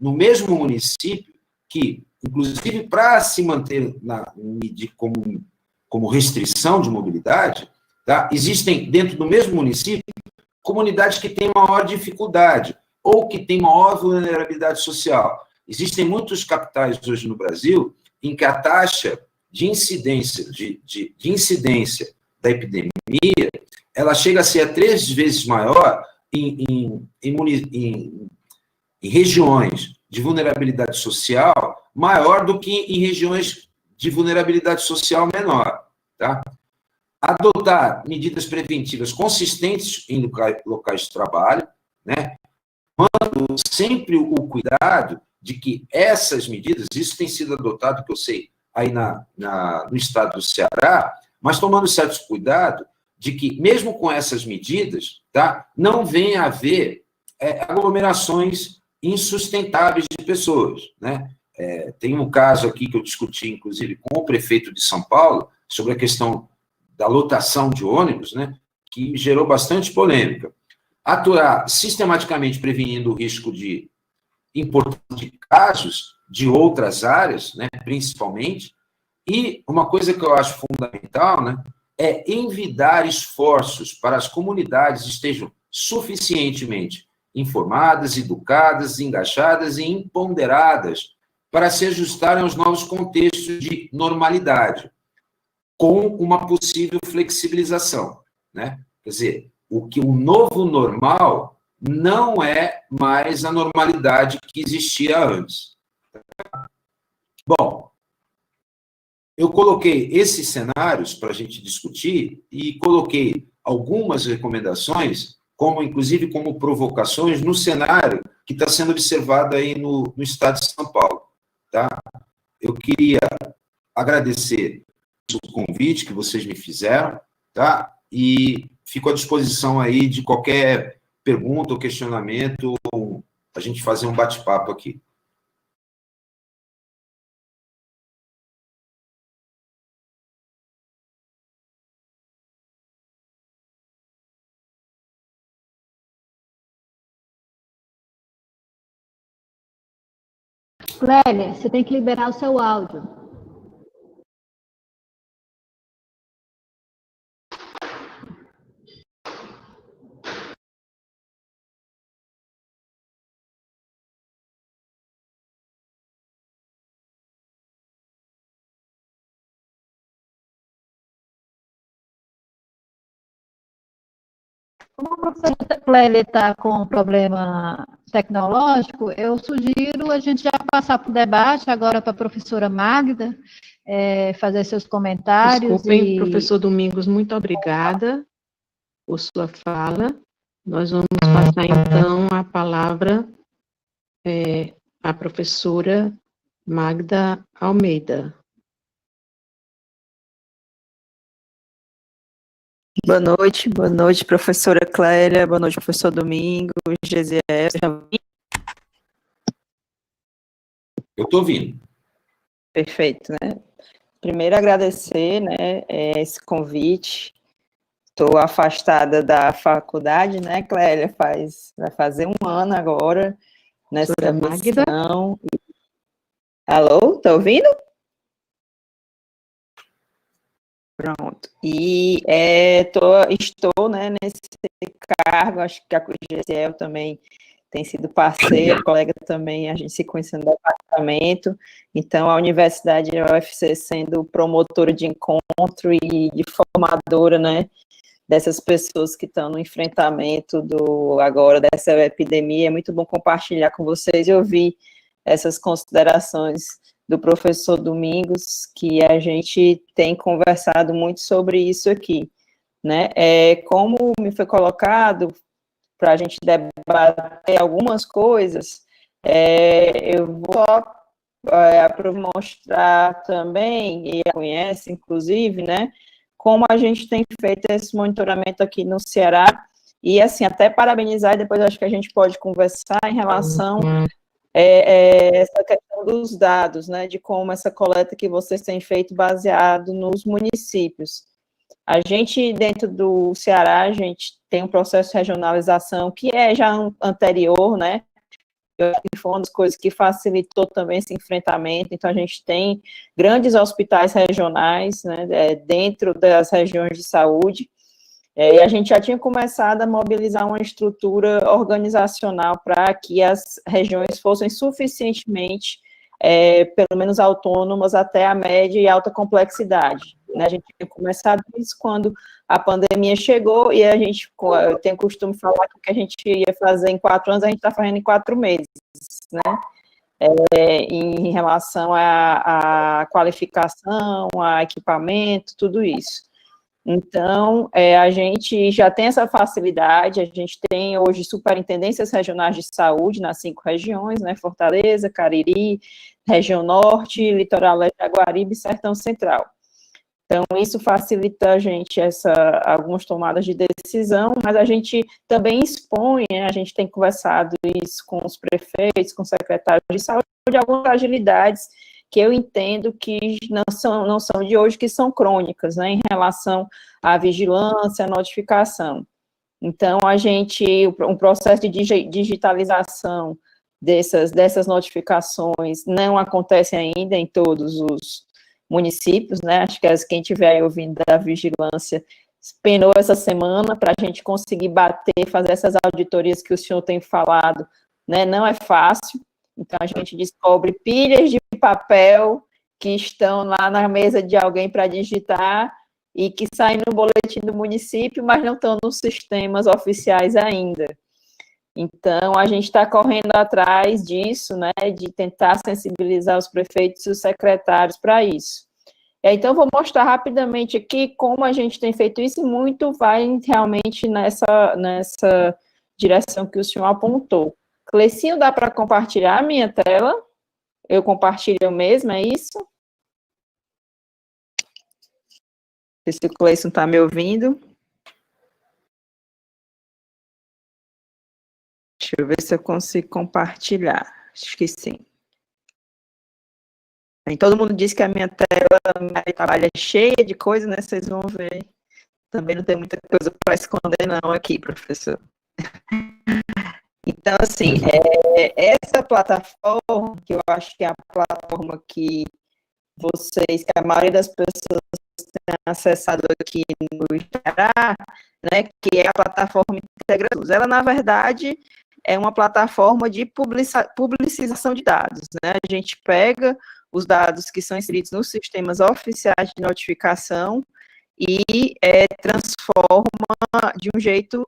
no mesmo município, que, inclusive, para se manter como restrição de mobilidade, tá? Existem, dentro do mesmo município, comunidades que têm maior dificuldade ou que têm maior vulnerabilidade social. Existem muitos capitais hoje no Brasil em que a taxa de incidência, de incidência da epidemia, ela chega a ser 3 vezes maior em regiões de vulnerabilidade social, maior do que em regiões de vulnerabilidade social menor. Tá? Adotar medidas preventivas consistentes em locais de trabalho, né? Mantendo sempre o cuidado de que essas medidas, isso tem sido adotado, que eu sei, aí no estado do Ceará, mas tomando certos cuidados de que, mesmo com essas medidas, tá, não venha a haver aglomerações insustentáveis de pessoas. Né? Tem um caso aqui que eu discuti, inclusive, com o prefeito de São Paulo, sobre a questão da lotação de ônibus, né, que gerou bastante polêmica. Atuar sistematicamente prevenindo o risco de importação de casos de outras áreas, né, principalmente, e uma coisa que eu acho fundamental, né, é envidar esforços para as comunidades estejam suficientemente informadas, educadas, engajadas e empoderadas para se ajustarem aos novos contextos de normalidade, com uma possível flexibilização, né? Quer dizer, o novo normal não é mais a normalidade que existia antes. Bom, eu coloquei esses cenários para a gente discutir e coloquei algumas recomendações, inclusive como provocações, no cenário que está sendo observado aí no estado de São Paulo. Tá? Eu queria agradecer o convite que vocês me fizeram, tá? E fico à disposição aí de qualquer pergunta ou questionamento, a gente fazer um bate-papo aqui. Clélia, você tem que liberar o seu áudio. Como a professora Clélia está com um problema tecnológico, eu sugiro a gente já passar para o debate agora para a professora Magda, fazer seus comentários. Desculpem, professor Domingos, muito obrigada por sua fala. Nós vamos passar, então, a palavra à professora Magda Almeida. Boa noite, professora Clélia, boa noite, professor Domingos, Gesiel. Eu estou ouvindo. Perfeito, né? Primeiro, agradecer, né, esse convite. Estou afastada da faculdade, né, Clélia? Vai fazer 1 ano agora, nessa missão. Alô, tá ouvindo? Pronto. E estou, né, nesse cargo, acho que a Gesiel também tem sido parceira, colega também, a gente se conhecendo no departamento, então a Universidade UFC sendo promotora de encontro e de formadora, né, dessas pessoas que estão no enfrentamento agora dessa epidemia. É muito bom compartilhar com vocês e ouvir essas considerações do professor Domingos, que a gente tem conversado muito sobre isso aqui, né? Como me foi colocado, para a gente debater algumas coisas, eu vou só mostrar também, e conhece, inclusive, né, como a gente tem feito esse monitoramento aqui no Ceará, e, assim, até parabenizar, e depois acho que a gente pode conversar em relação essa questão dos dados, né, de como essa coleta que vocês têm feito baseado nos municípios. A gente, dentro do Ceará, a gente tem um processo de regionalização que é já anterior, né, eu acho que foi uma das coisas que facilitou também esse enfrentamento. Então, a gente tem grandes hospitais regionais, né, dentro das regiões de saúde, e a gente já tinha começado a mobilizar uma estrutura organizacional para que as regiões fossem suficientemente, pelo menos autônomas, até a média e alta complexidade. Né? A gente tinha começado isso quando a pandemia chegou, e a gente, eu tenho costume de falar que o que a gente ia fazer em 4 anos, a gente está fazendo em 4 meses, né? Em relação à qualificação, a equipamento, tudo isso. Então, a gente já tem essa facilidade, a gente tem hoje superintendências regionais de saúde nas 5 regiões, né, Fortaleza, Cariri, região norte, litoral leste, Jaguaribe e sertão central. Então, isso facilita a gente algumas tomadas de decisão, mas a gente também expõe, né, a gente tem conversado isso com os prefeitos, com os secretários de saúde, algumas agilidades que eu entendo que não são de hoje, que são crônicas, né, em relação à vigilância, à notificação. Então, um processo de digitalização dessas notificações não acontece ainda em todos os municípios, né, acho que quem estiver ouvindo da vigilância penou essa semana para a gente conseguir fazer essas auditorias que o senhor tem falado, né, não é fácil. Então, a gente descobre pilhas de papel que estão lá na mesa de alguém para digitar e que saem no boletim do município, mas não estão nos sistemas oficiais ainda. Então, a gente está correndo atrás disso, né, de tentar sensibilizar os prefeitos e os secretários para isso. Então, vou mostrar rapidamente aqui como a gente tem feito isso, e muito vai realmente nessa direção que o senhor apontou. Cleicinho, dá para compartilhar a minha tela? Eu compartilho mesmo, é isso? Não sei se o Cleison está me ouvindo. Deixa eu ver se eu consigo compartilhar. Acho que sim. Todo mundo diz que a minha tela, de trabalho é cheia de coisa, né? Vocês vão ver. Também não tem muita coisa para esconder, não, aqui, professor. Então, assim, essa plataforma, que eu acho que é a plataforma que que a maioria das pessoas tem acessado aqui no Ceará, né, que é a plataforma IntegraSUS. Ela, na verdade, é uma plataforma de publicização de dados, né? A gente pega os dados que são inseridos nos sistemas oficiais de notificação e transforma de um jeito,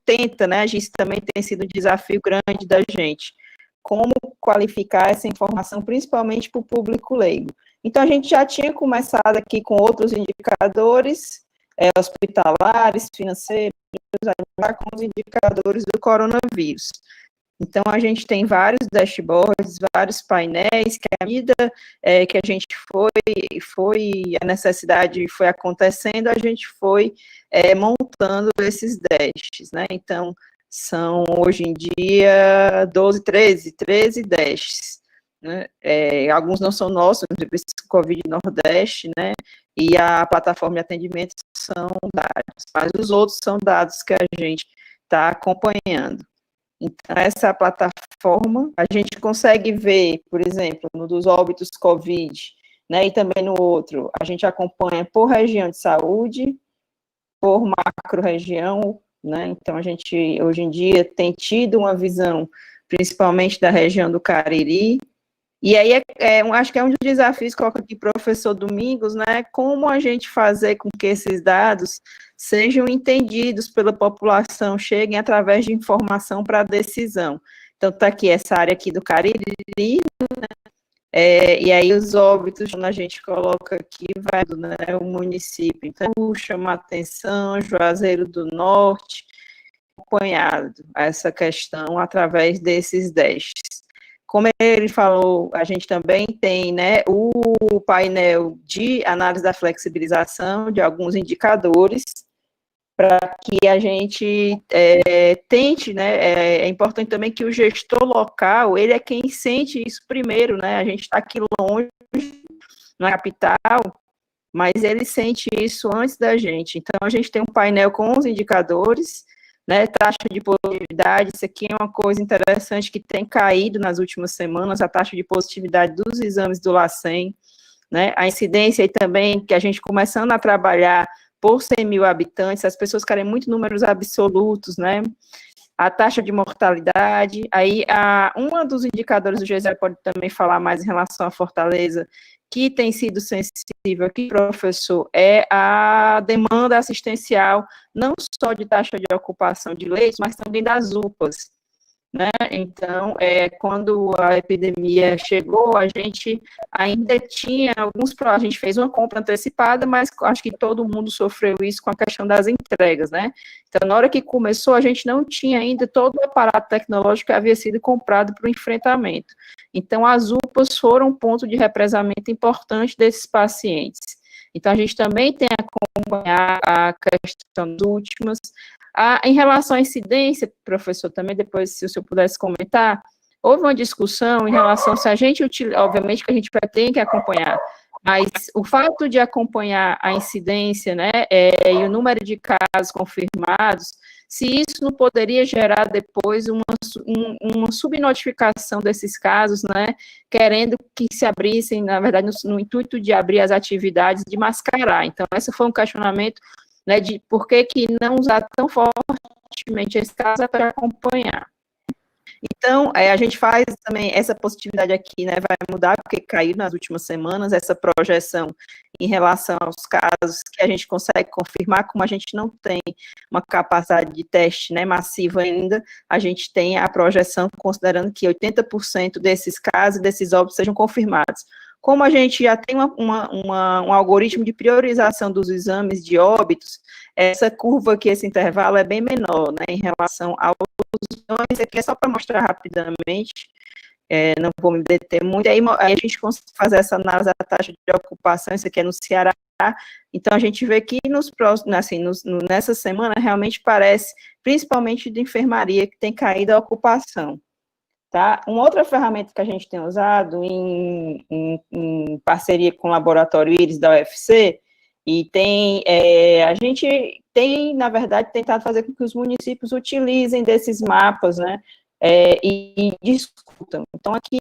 né? Isso também tem sido um desafio grande da gente. Como qualificar essa informação, principalmente para o público leigo. Então, a gente já tinha começado aqui com outros indicadores, hospitalares, financeiros, com os indicadores do coronavírus. Então, a gente tem vários dashboards, vários painéis, que à medida que a gente a necessidade foi acontecendo, a gente foi montando esses dashes, né? Então, são, hoje em dia, 13 dashes, né? Alguns não são nossos, o Covid Nordeste, né? E a plataforma de atendimento são dados, mas os outros são dados que a gente está acompanhando. Então, essa plataforma, a gente consegue ver, por exemplo, no dos óbitos Covid, né, e também no outro, a gente acompanha por região de saúde, por macro-região, né, então a gente, hoje em dia, tem tido uma visão, principalmente da região do Cariri, e aí, acho que é um dos desafios, coloca aqui o professor Domingos, né, como a gente fazer com que esses dados sejam entendidos pela população, cheguem através de informação para a decisão. Então, está aqui essa área aqui do Cariri, né, e aí os óbitos, quando a gente coloca aqui, vai, né, o município. Então, chama a atenção, Juazeiro do Norte, acompanhado essa questão através desses dashes. Como ele falou, a gente também tem, né, o painel de análise da flexibilização de alguns indicadores para que a gente tente, né, é importante também que o gestor local, ele é quem sente isso primeiro, né, a gente está aqui longe, na capital, mas ele sente isso antes da gente. Então, a gente tem um painel com os indicadores, né, taxa de positividade, isso aqui é uma coisa interessante que tem caído nas últimas semanas, a taxa de positividade dos exames do LACEN, né, a incidência aí também, que a gente começando a trabalhar por 100 mil habitantes, as pessoas querem muito números absolutos, né, a taxa de mortalidade, aí um dos indicadores do GESEL pode também falar mais em relação à Fortaleza, que tem sido sensível aqui, professor, é a demanda assistencial, não só de taxa de ocupação de leitos, mas também das UPAs, né? Então, quando a epidemia chegou, a gente ainda tinha a gente fez uma compra antecipada, mas acho que todo mundo sofreu isso com a questão das entregas, né? Então, na hora que começou, a gente não tinha ainda todo o aparato tecnológico que havia sido comprado para o enfrentamento. Então, as UPAs foram um ponto de represamento importante desses pacientes. Então, a gente também tem a acompanhar a questão das últimas. Em relação à incidência, professor, também depois, se o senhor pudesse comentar, houve uma discussão em relação se a gente, obviamente que a gente tem que acompanhar, mas o fato de acompanhar a incidência, né, e o número de casos confirmados, se isso não poderia gerar depois uma subnotificação desses casos, né, querendo que se abrissem, na verdade, no intuito de abrir as atividades, de mascarar. Então, esse foi um questionamento, né, de por que não usar tão fortemente esse caso para acompanhar. Então, a gente faz também, essa positividade aqui, né, vai mudar, porque caiu nas últimas semanas, essa projeção em relação aos casos que a gente consegue confirmar, como a gente não tem uma capacidade de teste, né, massiva ainda, a gente tem a projeção considerando que 80% desses casos, desses óbitos, sejam confirmados. Como a gente já tem um algoritmo de priorização dos exames de óbitos, essa curva aqui, esse intervalo é bem menor, né, em relação aos exames. Isso aqui é só para mostrar rapidamente, não vou me deter muito, aí a gente consegue fazer essa análise da taxa de ocupação, isso aqui é no Ceará, então a gente vê que nessa semana realmente parece, principalmente de enfermaria, que tem caído a ocupação. Tá? Uma outra ferramenta que a gente tem usado em parceria com o Laboratório Íris da UFC, e a gente tem, na verdade, tentado fazer com que os municípios utilizem desses mapas, né, e discutam. Então, aqui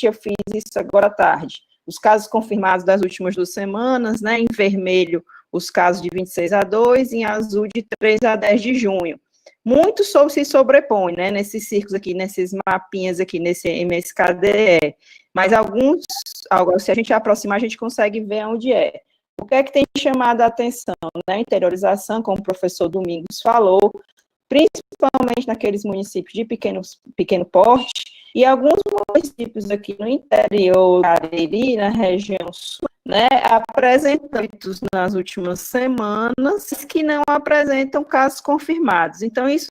eu fiz isso agora à tarde. Os casos confirmados das últimas 2 semanas, né, em vermelho, os casos de 26/2, em azul, de 3 a 10 de junho. Muito se sobrepõe, né, nesses círculos aqui, nesses mapinhas aqui, nesse MSKDE, mas se a gente aproximar, a gente consegue ver onde é. O que é que tem chamado a atenção, né, interiorização, como o professor Domingos falou, principalmente naqueles municípios de pequeno porte, e alguns municípios aqui no interior, Cariri, na região sul, né, apresentam nas últimas semanas que não apresentam casos confirmados. Então, isso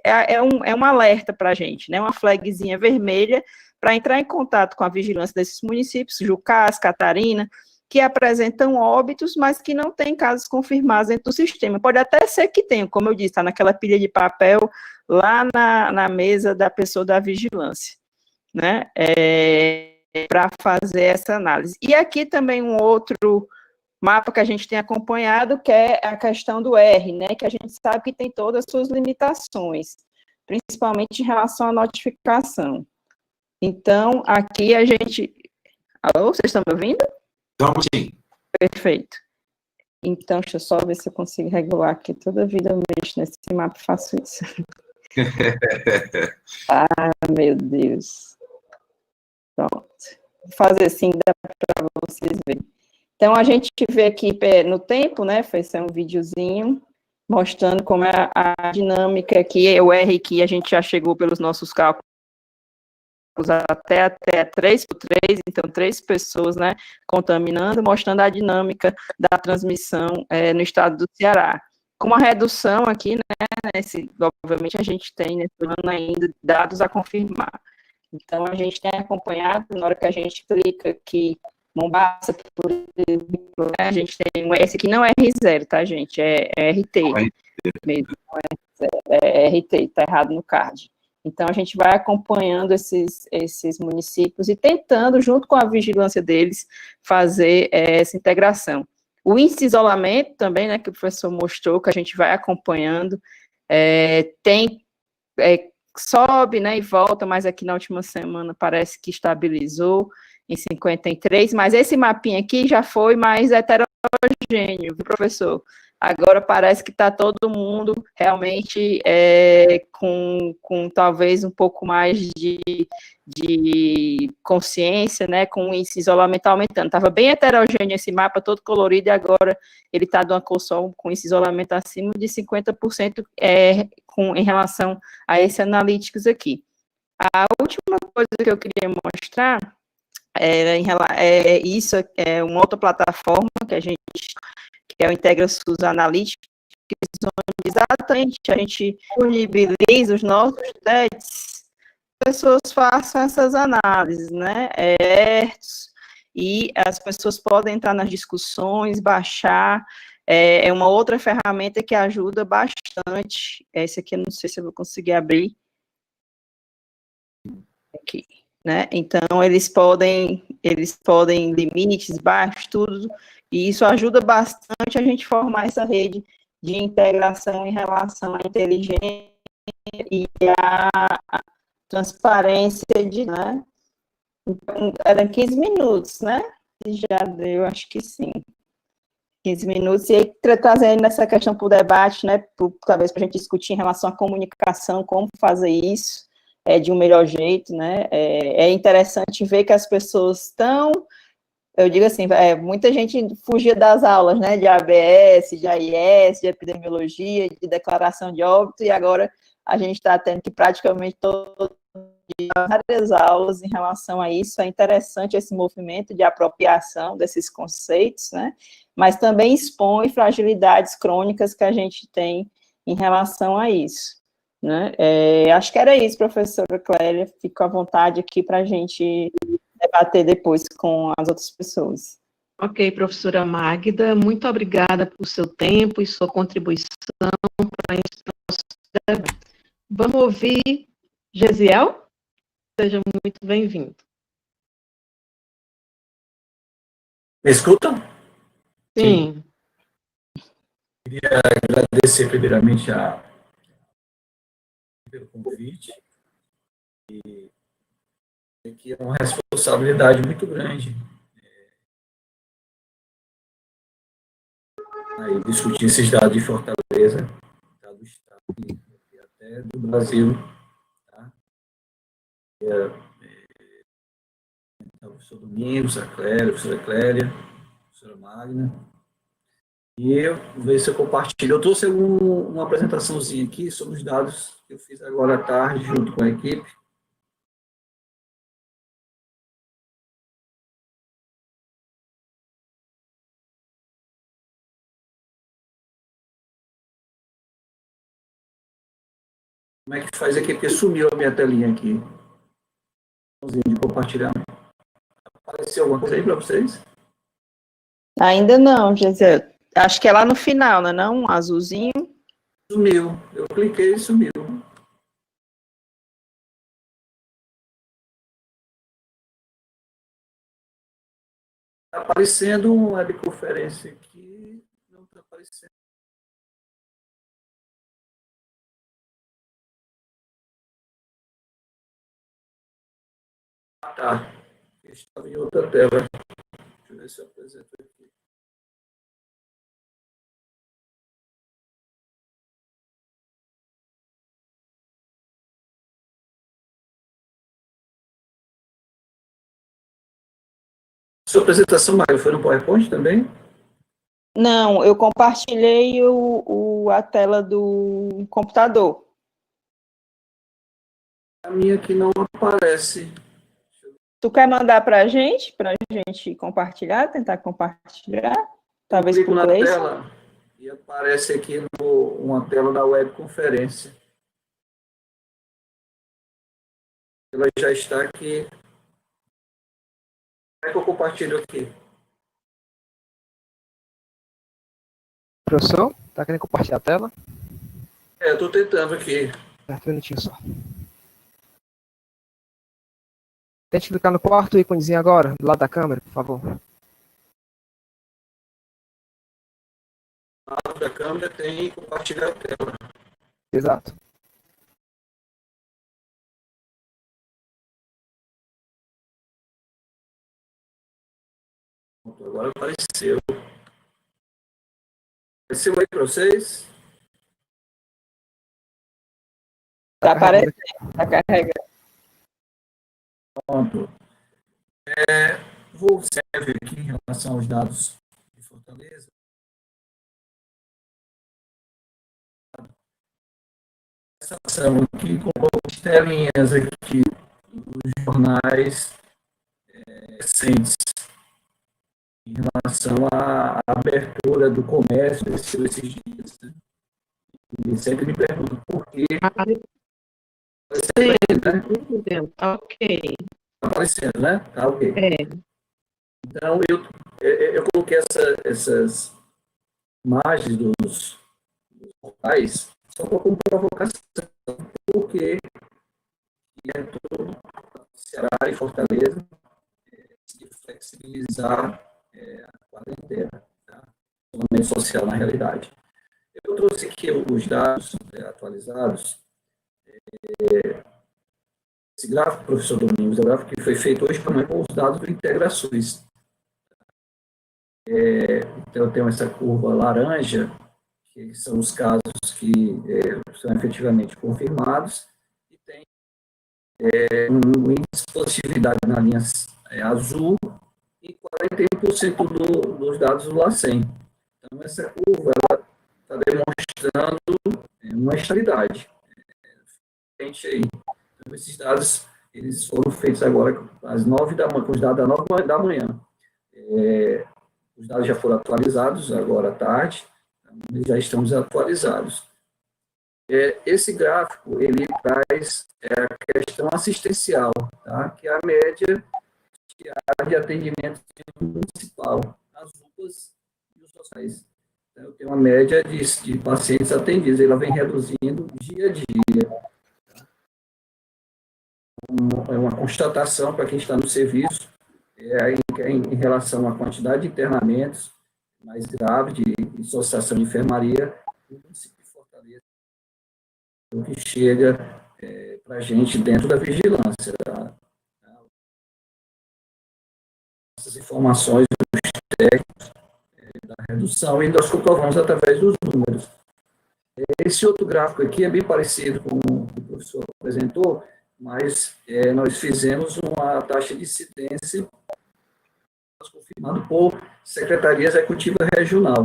é um alerta para a gente, né, uma flagzinha vermelha para entrar em contato com a vigilância desses municípios, Jucás, Catarina, que apresentam óbitos, mas que não tem casos confirmados dentro do sistema. Pode até ser que tenha, como eu disse, está naquela pilha de papel lá na mesa da pessoa da vigilância, né, para fazer essa análise. E aqui também um outro mapa que a gente tem acompanhado, que é a questão do R, né, que a gente sabe que tem todas as suas limitações, principalmente em relação à notificação. Então, aqui a gente... Alô, vocês estão me ouvindo? Vamos sim. Perfeito. Então, deixa eu só ver se eu consigo regular aqui. Toda vida eu mexo nesse mapa e faço isso. Meu Deus. Pronto. Vou fazer assim, dá para vocês verem. Então, a gente vê aqui no tempo, né, foi um videozinho mostrando como é a dinâmica aqui, o R que a gente já chegou pelos nossos cálculos até 3/3, então 3 pessoas, né, contaminando, mostrando a dinâmica da transmissão no estado do Ceará. Com uma redução aqui, né, obviamente a gente tem nesse ano ainda dados a confirmar. Então, a gente tem acompanhado, na hora que a gente clica aqui, Mombaça, por exemplo, a gente tem um S que não é R0, tá, gente? É RT mesmo, é RT, tá errado no card. Então, a gente vai acompanhando esses municípios e tentando, junto com a vigilância deles, fazer essa integração. O índice de isolamento também, né, que o professor mostrou, que a gente vai acompanhando, Sobe, né, e volta, mas aqui na última semana parece que estabilizou em 53, mas esse mapinha aqui já foi mais heterogêneo, viu, professor? Agora parece que está todo mundo realmente com talvez um pouco mais de consciência, né, com o índice de isolamento aumentando. Estava bem heterogêneo esse mapa, todo colorido, e agora ele está de uma cor só, com esse isolamento acima de 50% em relação a esses analíticos aqui. A última coisa que eu queria mostrar isso é uma outra plataforma que é o Integra SUS Analytics, onde exatamente a gente disponibiliza os nossos dados, as pessoas façam essas análises, né, e as pessoas podem entrar nas discussões, baixar, é uma outra ferramenta que ajuda bastante. Esse aqui eu não sei se eu vou conseguir abrir. Aqui, né? Então, eles podem limites, baixos, tudo, e isso ajuda bastante a gente formar essa rede de integração em relação à inteligência e à transparência né? Então, eram 15 minutos, né? Já deu, acho que sim. 15 minutos, e aí trazendo essa questão para o debate, né, talvez para a gente discutir em relação à comunicação, como fazer isso de um melhor jeito, né, é interessante ver que as pessoas estão, eu digo assim, muita gente fugia das aulas, né, de ABS, de AIS, de epidemiologia, de declaração de óbito, e agora a gente está tendo que praticamente todo dia várias aulas em relação a isso. É interessante esse movimento de apropriação desses conceitos, né, mas também expõe fragilidades crônicas que a gente tem em relação a isso, né? Acho que era isso, professora Clélia, fico à vontade aqui para a gente debater depois com as outras pessoas. Ok, professora Magda, muito obrigada por seu tempo e sua contribuição para esse nosso debate. Vamos ouvir Gesiel? Seja muito bem-vindo. Me escutam? Sim. Queria agradecer primeiramente pelo convite, e que é uma responsabilidade muito grande aí discutir esses dados de Fortaleza, do Estado e até do Brasil. Tá? O professor Domingos, a professora Clélia, a professora Magna. E eu vou ver se eu compartilho. Eu trouxe uma apresentaçãozinha aqui sobre os dados que eu fiz agora à tarde, junto com a equipe. Como é que faz aqui? Porque sumiu a minha telinha aqui. De compartilhar. Apareceu alguma coisa aí para vocês? Ainda não, Gisele. Acho que é lá no final, né? Não, um azulzinho. Sumiu. Eu cliquei e sumiu. Está aparecendo uma webconferência aqui. Não está aparecendo. Ah, tá. Estava em outra tela. Deixa eu ver se eu apresento aqui. Sua apresentação, Mário, foi no PowerPoint também? Não, eu compartilhei a tela do computador. A minha aqui não aparece. Tu quer mandar para a gente compartilhar, tentar compartilhar? Talvez eu clico por na Gleice. tela e aparece aqui uma tela da webconferência. Ela já está aqui. Como é que eu compartilho aqui? Professor, tá querendo compartilhar a tela? Eu estou tentando aqui. Um minutinho só. Tente clicar no quarto íconezinho agora, do lado da câmera, por favor. Do lado da câmera tem compartilhar a tela. Exato. Agora apareceu. Apareceu aí para vocês? Tá carregando aparecendo, tá carregando. Pronto. Vou observar aqui em relação aos dados de Fortaleza. Essa ação aqui com as telinhas aqui dos jornais recentes em relação à abertura do comércio esses dias. Né? E sempre me pergunto por quê. Sim, tá ok. Tá aparecendo, né? Tá ok. É. Então, eu coloquei essas imagens dos portais só como provocação, porque é todo Ceará e Fortaleza de flexibilizar a quarentena, tá? O isolamento social na realidade. Eu trouxe aqui os dados atualizados. Esse gráfico, professor Domingos, é o gráfico que foi feito hoje também com os dados do Integrações. Então, eu tenho essa curva laranja, que são os casos que são efetivamente confirmados, e tem um índice de positividade na linha azul e 41% dos dados do LACEN. Então, essa curva está demonstrando uma estabilidade. Então, esses dados eles foram feitos agora às 9 da manhã, com os dados às 9 da manhã. Os dados já foram atualizados agora à tarde, então, já estamos atualizados. Esse gráfico, ele traz a questão assistencial, tá? Que é a média de atendimento municipal, as UPAs e os hospitais. Então, eu tenho uma média de pacientes atendidos, ela vem reduzindo dia a dia. Tá? É uma constatação para quem está no serviço, em relação à quantidade de internamentos mais graves de associação de enfermaria, o município de Fortaleza, o que chega para a gente dentro da vigilância. Tá? Essas informações dos técnicos da redução e nós comprovamos através dos números. Esse outro gráfico aqui é bem parecido com o que o professor apresentou, mas nós fizemos uma taxa de incidência confirmado por Secretaria Executiva Regional.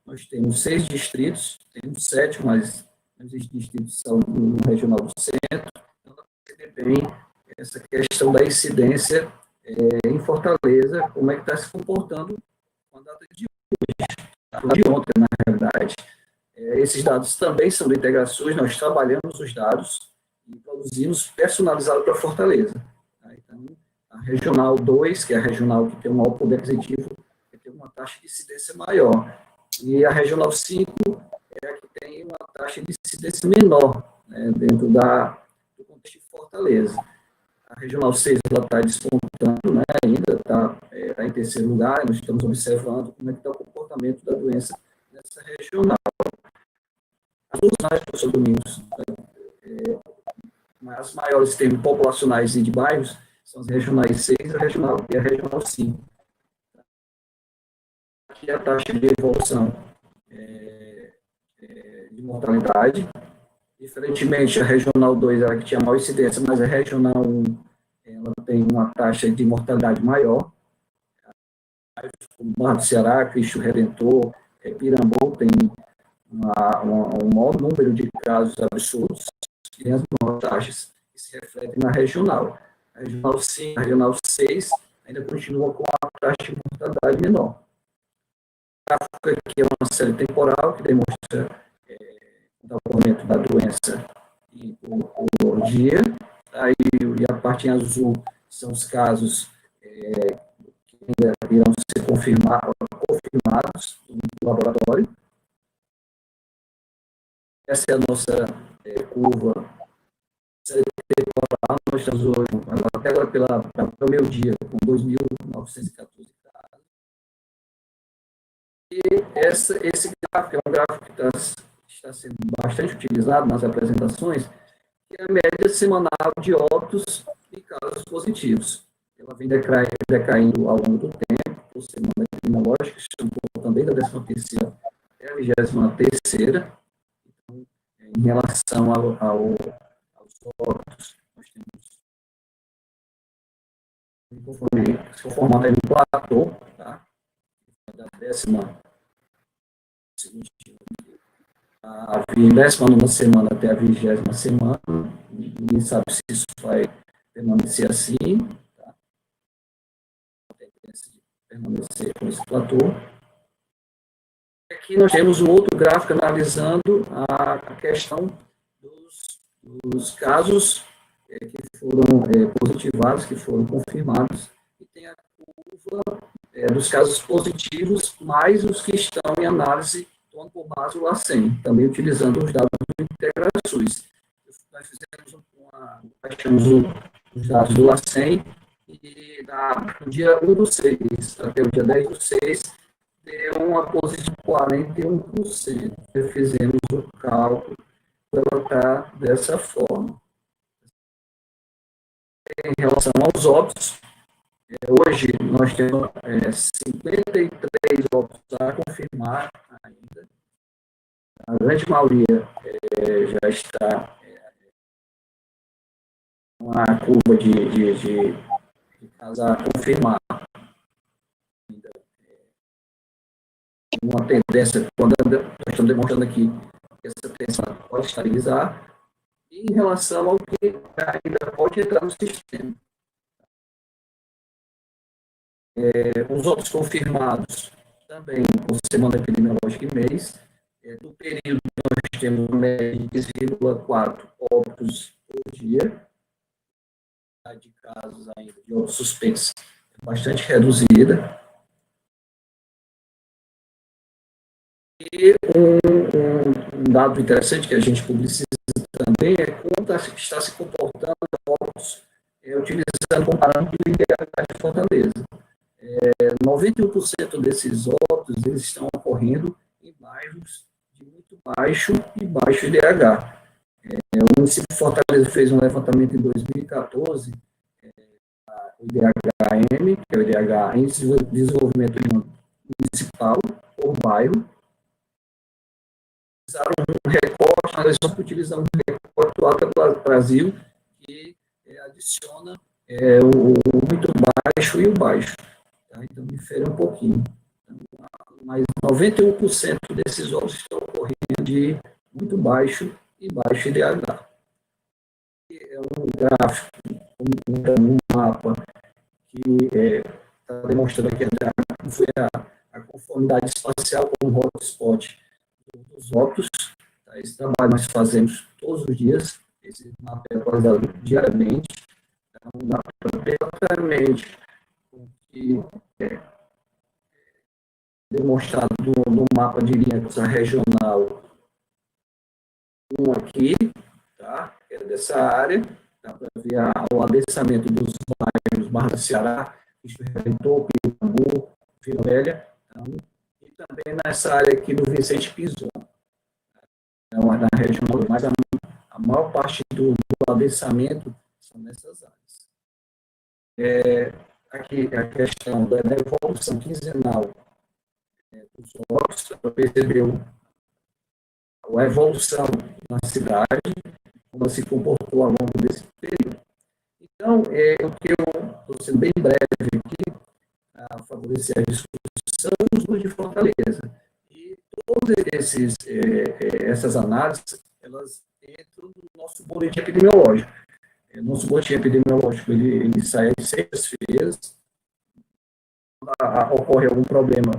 Nós temos 6 distritos, temos 7, mas os distritos são no Regional do Centro. Então, bem essa questão da incidência em Fortaleza, como é que está se comportando com a data de hoje, de ontem, na realidade. Esses dados também são de integrações, nós trabalhamos os dados e produzimos personalizado para Fortaleza. Tá? Então, a Regional 2, que é a regional que tem um maior poder aquisitivo, tem uma taxa de incidência maior. E a Regional 5 é a que tem uma taxa de incidência menor, né, dentro do contexto de Fortaleza. A Regional 6 está despontando, né, ainda está em terceiro lugar, nós estamos observando como é que está o comportamento da doença nessa regional. As duas áreas, professor Domingos, as maiores termos populacionais e de bairros, são as regionais 6 e a regional 5. Aqui a taxa de evolução de mortalidade. Diferentemente, a regional 2 é a que tinha maior incidência, mas a regional 1 ela tem uma taxa de mortalidade maior. Como Barra do Ceará, Cristo Redentor, Pirambu tem um maior número de casos absurdos e tem as maiores taxas que se refletem na regional. A regional 5, a regional 6 ainda continua com a taxa de mortalidade menor. O gráfico aqui é uma série temporal que demonstra o desenvolvimento da doença por dia. Aí, e a parte em azul são os casos que ainda irão ser confirmados no laboratório. Essa é a nossa curva temporal. Nós estamos hoje, até agora pelo meu dia, com 2.914 casos. E esse gráfico é um gráfico que está está sendo bastante utilizado nas apresentações, que é a média semanal de óbitos e casos positivos. Ela vem decaindo ao longo do tempo, por semana epidemiológica, estamos voltando desde a 13ª até a 23ª. Então, em relação aos óbitos, nós temos, se for formado aí no platô, tá? Da 19ª semana até a 20ª semana, ninguém sabe se isso vai permanecer assim, tá? A tendência de permanecer com esse platô. Aqui nós temos um outro gráfico analisando a questão dos casos que foram positivados, que foram confirmados, e tem a curva dos casos positivos, mais os que estão em análise tomando por base o LACEN, também utilizando os dados do IntegraSUS. Nós baixamos os dados do LACEN e no dia 1/6 até o dia 10/6 deu uma posição de 41%. Fizemos o cálculo para colocar dessa forma. Em relação aos óbitos, hoje nós temos 53 óbitos a confirmar ainda. A grande maioria já está uma curva de casos a confirmar. Ainda uma tendência, quando nós estamos demonstrando aqui, que essa tendência pode estabilizar, e em relação ao que ainda pode entrar no sistema. Os óbitos confirmados também por semana epidemiológica e mês. No período, nós temos uma média de 10,4 óbitos por dia. A de casos ainda de óbitos suspeitos é bastante reduzida. E um dado interessante que a gente publiciza também é como está se comportando óbitos utilizando como parâmetro o IDH de Fortaleza. 91% desses óbitos eles estão ocorrendo em bairros de muito baixo e baixo IDH. O município de Fortaleza fez um levantamento em 2014, o IDH-M, que é o IDH em desenvolvimento municipal, por bairro. Utilizaram um recorte, nós vamos utilizar um recorte do Alta Brasil, que adiciona o muito baixo e o baixo. Tá? Então, difere um pouquinho. Mas 91% desses óbitos estão ocorrendo de muito baixo e baixo IDH. É um gráfico, um mapa que está demonstrando aqui como foi a conformidade espacial com o hotspot dos óbitos. Tá? Esse trabalho nós fazemos todos os dias, esse mapa é atualizado diariamente. Então, dá para ver exatamente o que demonstrado no mapa de linhas regional 1 aqui, tá? Que é dessa área, dá para ver o adensamento dos bairros Barra do Ceará, Cristo Redentor, Pirambu, Vila Velha, então, e também nessa área aqui do Vicente Pinzon. Então, na região, mas a maior parte do adensamento são nessas áreas. Aqui a questão da evolução quinzenal dos óbitos, para perceber a evolução na cidade, como se comportou ao longo desse período. Então, o que eu estou sendo bem breve aqui, a favorecer a discussão dos de Fortaleza. E todas essas análises, elas entram no nosso boletim epidemiológico. Nosso boletim epidemiológico, ele sai às sextas-feiras. Ocorre algum problema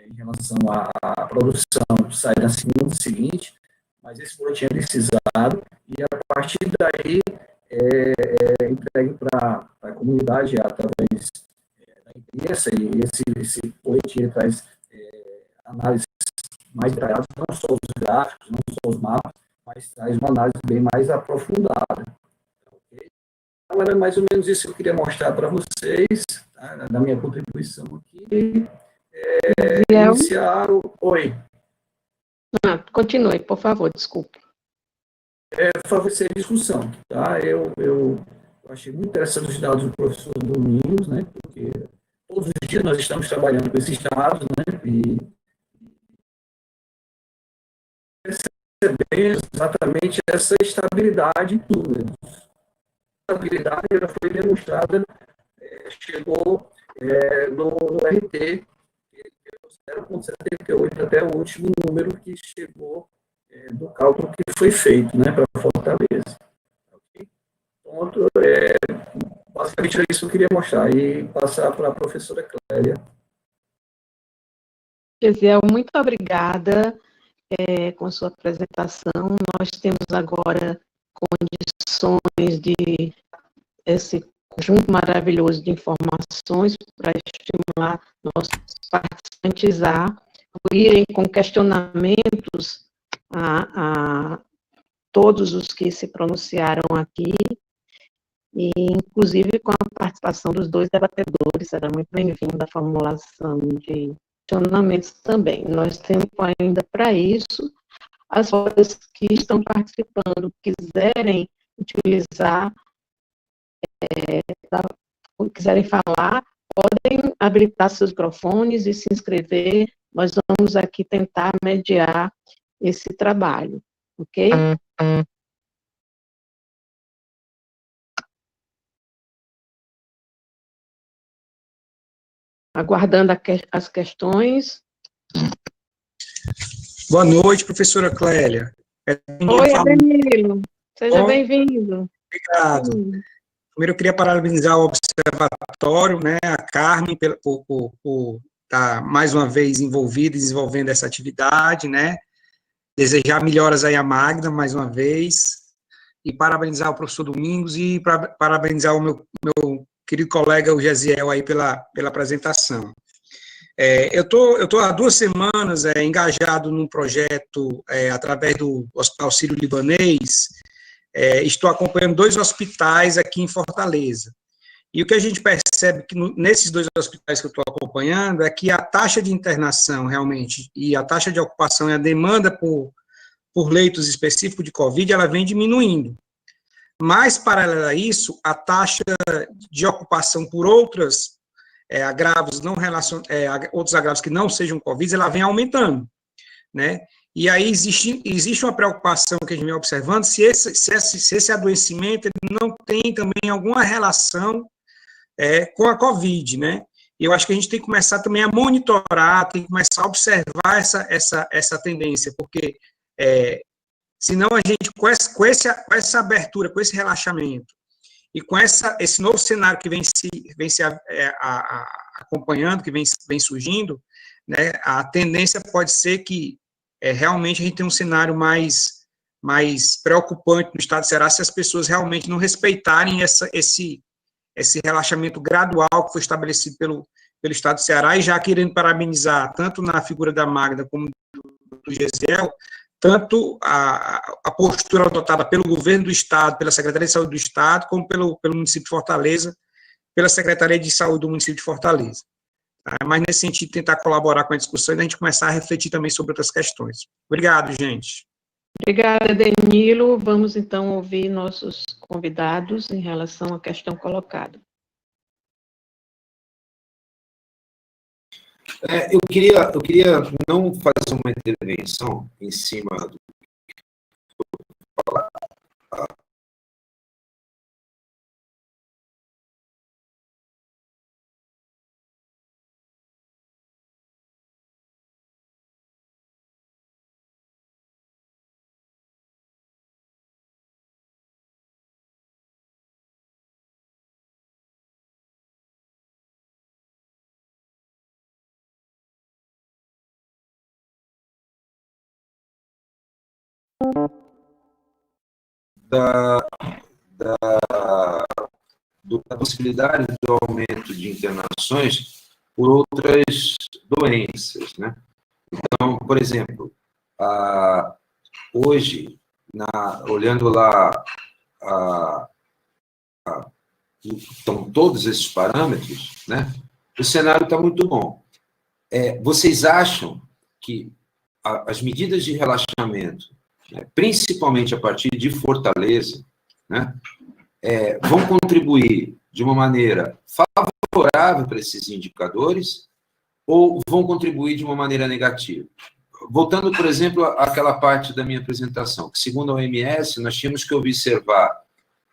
em relação à produção, sai na segunda seguinte, mas esse boletim é decisado e, a partir daí, é entregue para a comunidade através da imprensa, e esse boletim traz análises mais detalhadas, não só os gráficos, não só os mapas, mas traz uma análise bem mais aprofundada. Okay? Então, era mais ou menos isso que eu queria mostrar para vocês, tá? Da minha contribuição aqui. Iniciar o... Oi. Continue, por favor, desculpe. Favorecer a discussão, tá? Eu achei muito interessante os dados do professor Domingos, né? Porque todos os dias nós estamos trabalhando com esses dados, né? E percebemos exatamente essa estabilidade em números. A estabilidade ela foi demonstrada, chegou no RT, 0,78 até o último número que chegou do cálculo que foi feito, né, para Fortaleza. Okay? Ponto, basicamente era isso que eu queria mostrar e passar para a professora Clélia. Gesiel, muito obrigada com a sua apresentação. Nós temos agora condições de esse conjunto maravilhoso de informações para estimular nossos participantes a irem com questionamentos a todos os que se pronunciaram aqui, e inclusive com a participação dos dois debatedores, será muito bem-vinda a formulação de questionamentos também. Nós temos ainda para isso, as pessoas que estão participando, quiserem utilizar, quiserem falar, podem habilitar seus microfones e se inscrever. Nós vamos aqui tentar mediar esse trabalho, ok? Aguardando as questões. Boa noite, professora Clélia. Oi, Danilo. Seja bem-vindo. Obrigado. Primeiro, eu queria parabenizar o observatório, né, a Carmen, por estar mais uma vez envolvida e desenvolvendo essa atividade, né, desejar melhoras aí à Magda, mais uma vez, e parabenizar o professor Domingos e parabenizar o meu querido colega, o Gesiel, aí pela apresentação. Eu tô há 2 semanas engajado num projeto através do Hospital Sírio-Libanês. Estou acompanhando 2 hospitais aqui em Fortaleza. E o que a gente percebe que nesses 2 hospitais que eu estou acompanhando é que a taxa de internação realmente e a taxa de ocupação e a demanda por leitos específicos de Covid, ela vem diminuindo. Mas, paralelo a isso, a taxa de ocupação por outros agravos outros agravos que não sejam Covid, ela vem aumentando, né? E aí existe uma preocupação que a gente vem observando se esse adoecimento ele não tem também alguma relação com a Covid, né? E eu acho que a gente tem que começar também a monitorar, tem que começar a observar essa tendência, porque senão a gente, com essa abertura, com esse relaxamento, e com esse novo cenário que vem se acompanhando, que vem surgindo, né, a tendência pode ser que realmente a gente tenha um cenário mais preocupante no estado do Ceará se as pessoas realmente não respeitarem esse relaxamento gradual que foi estabelecido pelo estado do Ceará, e já querendo parabenizar tanto na figura da Magda como do Gesiel, tanto a postura adotada pelo governo do Estado, pela Secretaria de Saúde do Estado, como pelo município de Fortaleza, pela Secretaria de Saúde do município de Fortaleza. Mas, nesse sentido, tentar colaborar com a discussão e a gente começar a refletir também sobre outras questões. Obrigado, gente. Obrigada, Danilo. Vamos, então, ouvir nossos convidados em relação à questão colocada. Eu queria não fazer uma intervenção em cima do da possibilidade do aumento de internações por outras doenças, né? Então, por exemplo, hoje, olhando lá, estão todos esses parâmetros, né? O cenário está muito bom. Vocês acham que as medidas de relaxamento, né, principalmente a partir de Fortaleza, né, vão contribuir de uma maneira favorável para esses indicadores ou vão contribuir de uma maneira negativa? Voltando, por exemplo, àquela parte da minha apresentação, que segundo a OMS, nós tínhamos que observar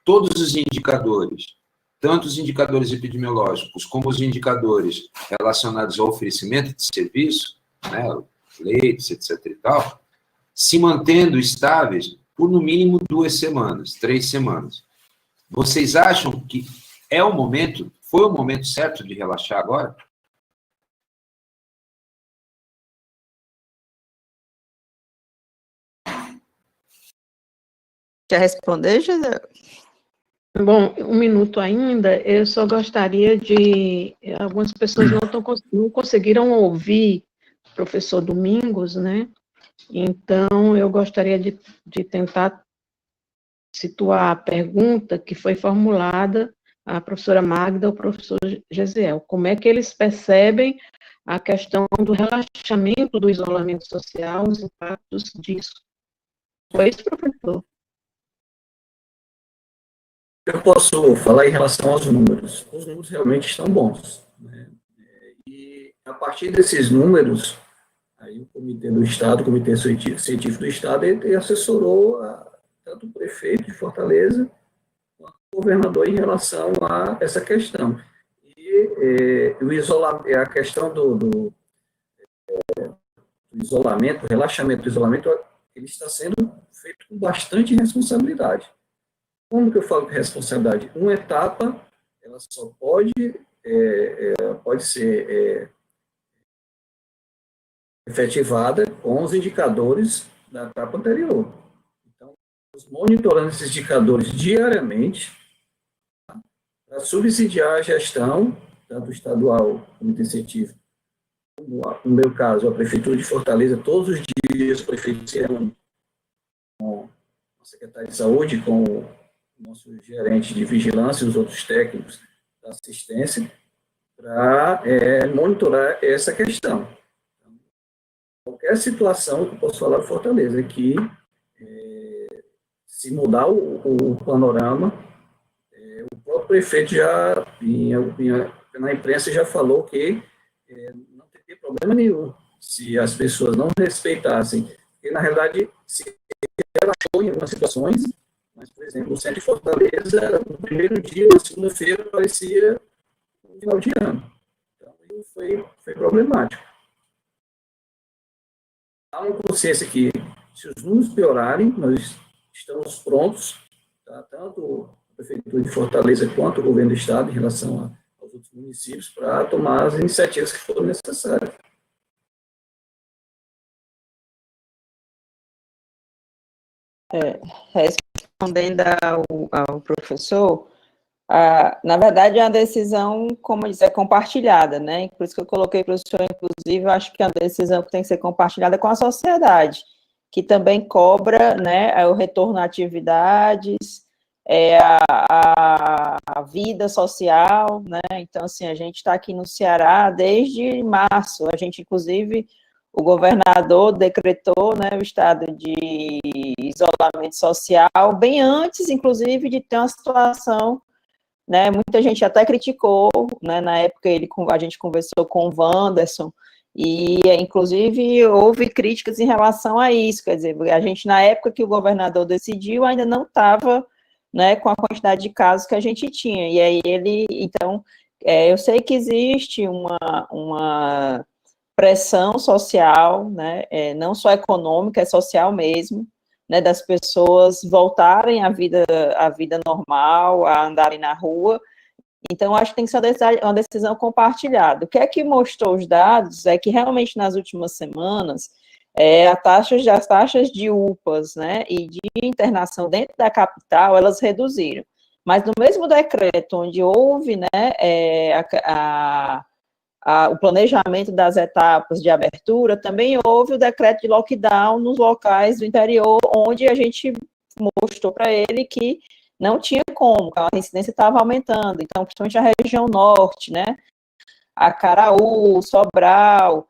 todos os indicadores, tanto os indicadores epidemiológicos como os indicadores relacionados ao oferecimento de serviço, né, leitos, etc. e tal, se mantendo estáveis por no mínimo 2 semanas, 3 semanas. Vocês acham que foi o momento certo de relaxar agora? Quer responder, José? Bom, 1 minuto ainda, eu só gostaria de... Algumas pessoas não conseguiram ouvir o professor Domingos, né? Então, eu gostaria de tentar situar a pergunta que foi formulada à professora Magda, ao professor Gesiel. Como é que eles percebem a questão do relaxamento do isolamento social, os impactos disso? Foi isso, professor? Eu posso falar em relação aos números. Os números realmente estão bons, né? E a partir desses números, aí o Comitê do Estado, o Comitê Científico do Estado, ele assessorou tanto o prefeito de Fortaleza quanto o governador em relação a essa questão. E a questão do isolamento, o relaxamento do isolamento, ele está sendo feito com bastante responsabilidade. Como que eu falo de responsabilidade? Uma etapa, ela só pode ser efetivada com os indicadores da etapa anterior. Então, estamos monitorando esses indicadores diariamente para subsidiar a gestão, tanto estadual, comitê científico, como, no meu caso, a Prefeitura de Fortaleza, todos os dias o prefeito se reúne com o secretário de Saúde, com o nosso gerente de vigilância e os outros técnicos da assistência, para monitorar essa questão. Qualquer situação que eu posso falar de Fortaleza, que se mudar o panorama, o próprio prefeito já, na imprensa, já falou que não teria problema nenhum se as pessoas não respeitassem, porque, na realidade, se relaxou em algumas situações, mas, por exemplo, o centro de Fortaleza, no primeiro dia, na segunda-feira, parecia um final de ano. Então, foi problemático. Há uma consciência que, se os números piorarem, nós estamos prontos, tá? Tanto a Prefeitura de Fortaleza quanto o Governo do Estado, em relação aos outros municípios, para tomar as iniciativas que forem necessárias. Respondendo ao professor, na verdade, é uma decisão, como dizer, compartilhada, né? Por isso que eu coloquei para o senhor, inclusive, eu acho que é uma decisão que tem que ser compartilhada com a sociedade, que também cobra, né, o retorno a atividades, a vida social, né? Então, assim, a gente está aqui no Ceará desde março, a gente, inclusive, o governador decretou, né, o estado de isolamento social, bem antes, inclusive, de ter uma situação, né, muita gente até criticou, né, na época a gente conversou com o Wanderson, e, inclusive, houve críticas em relação a isso, quer dizer, a gente, na época que o governador decidiu, ainda não estava, né, com a quantidade de casos que a gente tinha, e aí então, eu sei que existe uma pressão social, né, não só econômica, é social mesmo, né, das pessoas voltarem à vida normal, a andarem na rua. Então, acho que tem que ser uma decisão compartilhada. O que é que mostrou os dados é que, realmente, nas últimas semanas, as taxas de UPAs, né, e de internação dentro da capital, elas reduziram. Mas, no mesmo decreto, onde houve, né, o planejamento das etapas de abertura, também houve o decreto de lockdown nos locais do interior, onde a gente mostrou para ele que não tinha como, a incidência estava aumentando, então, principalmente a região norte, né, Acaraú, Sobral,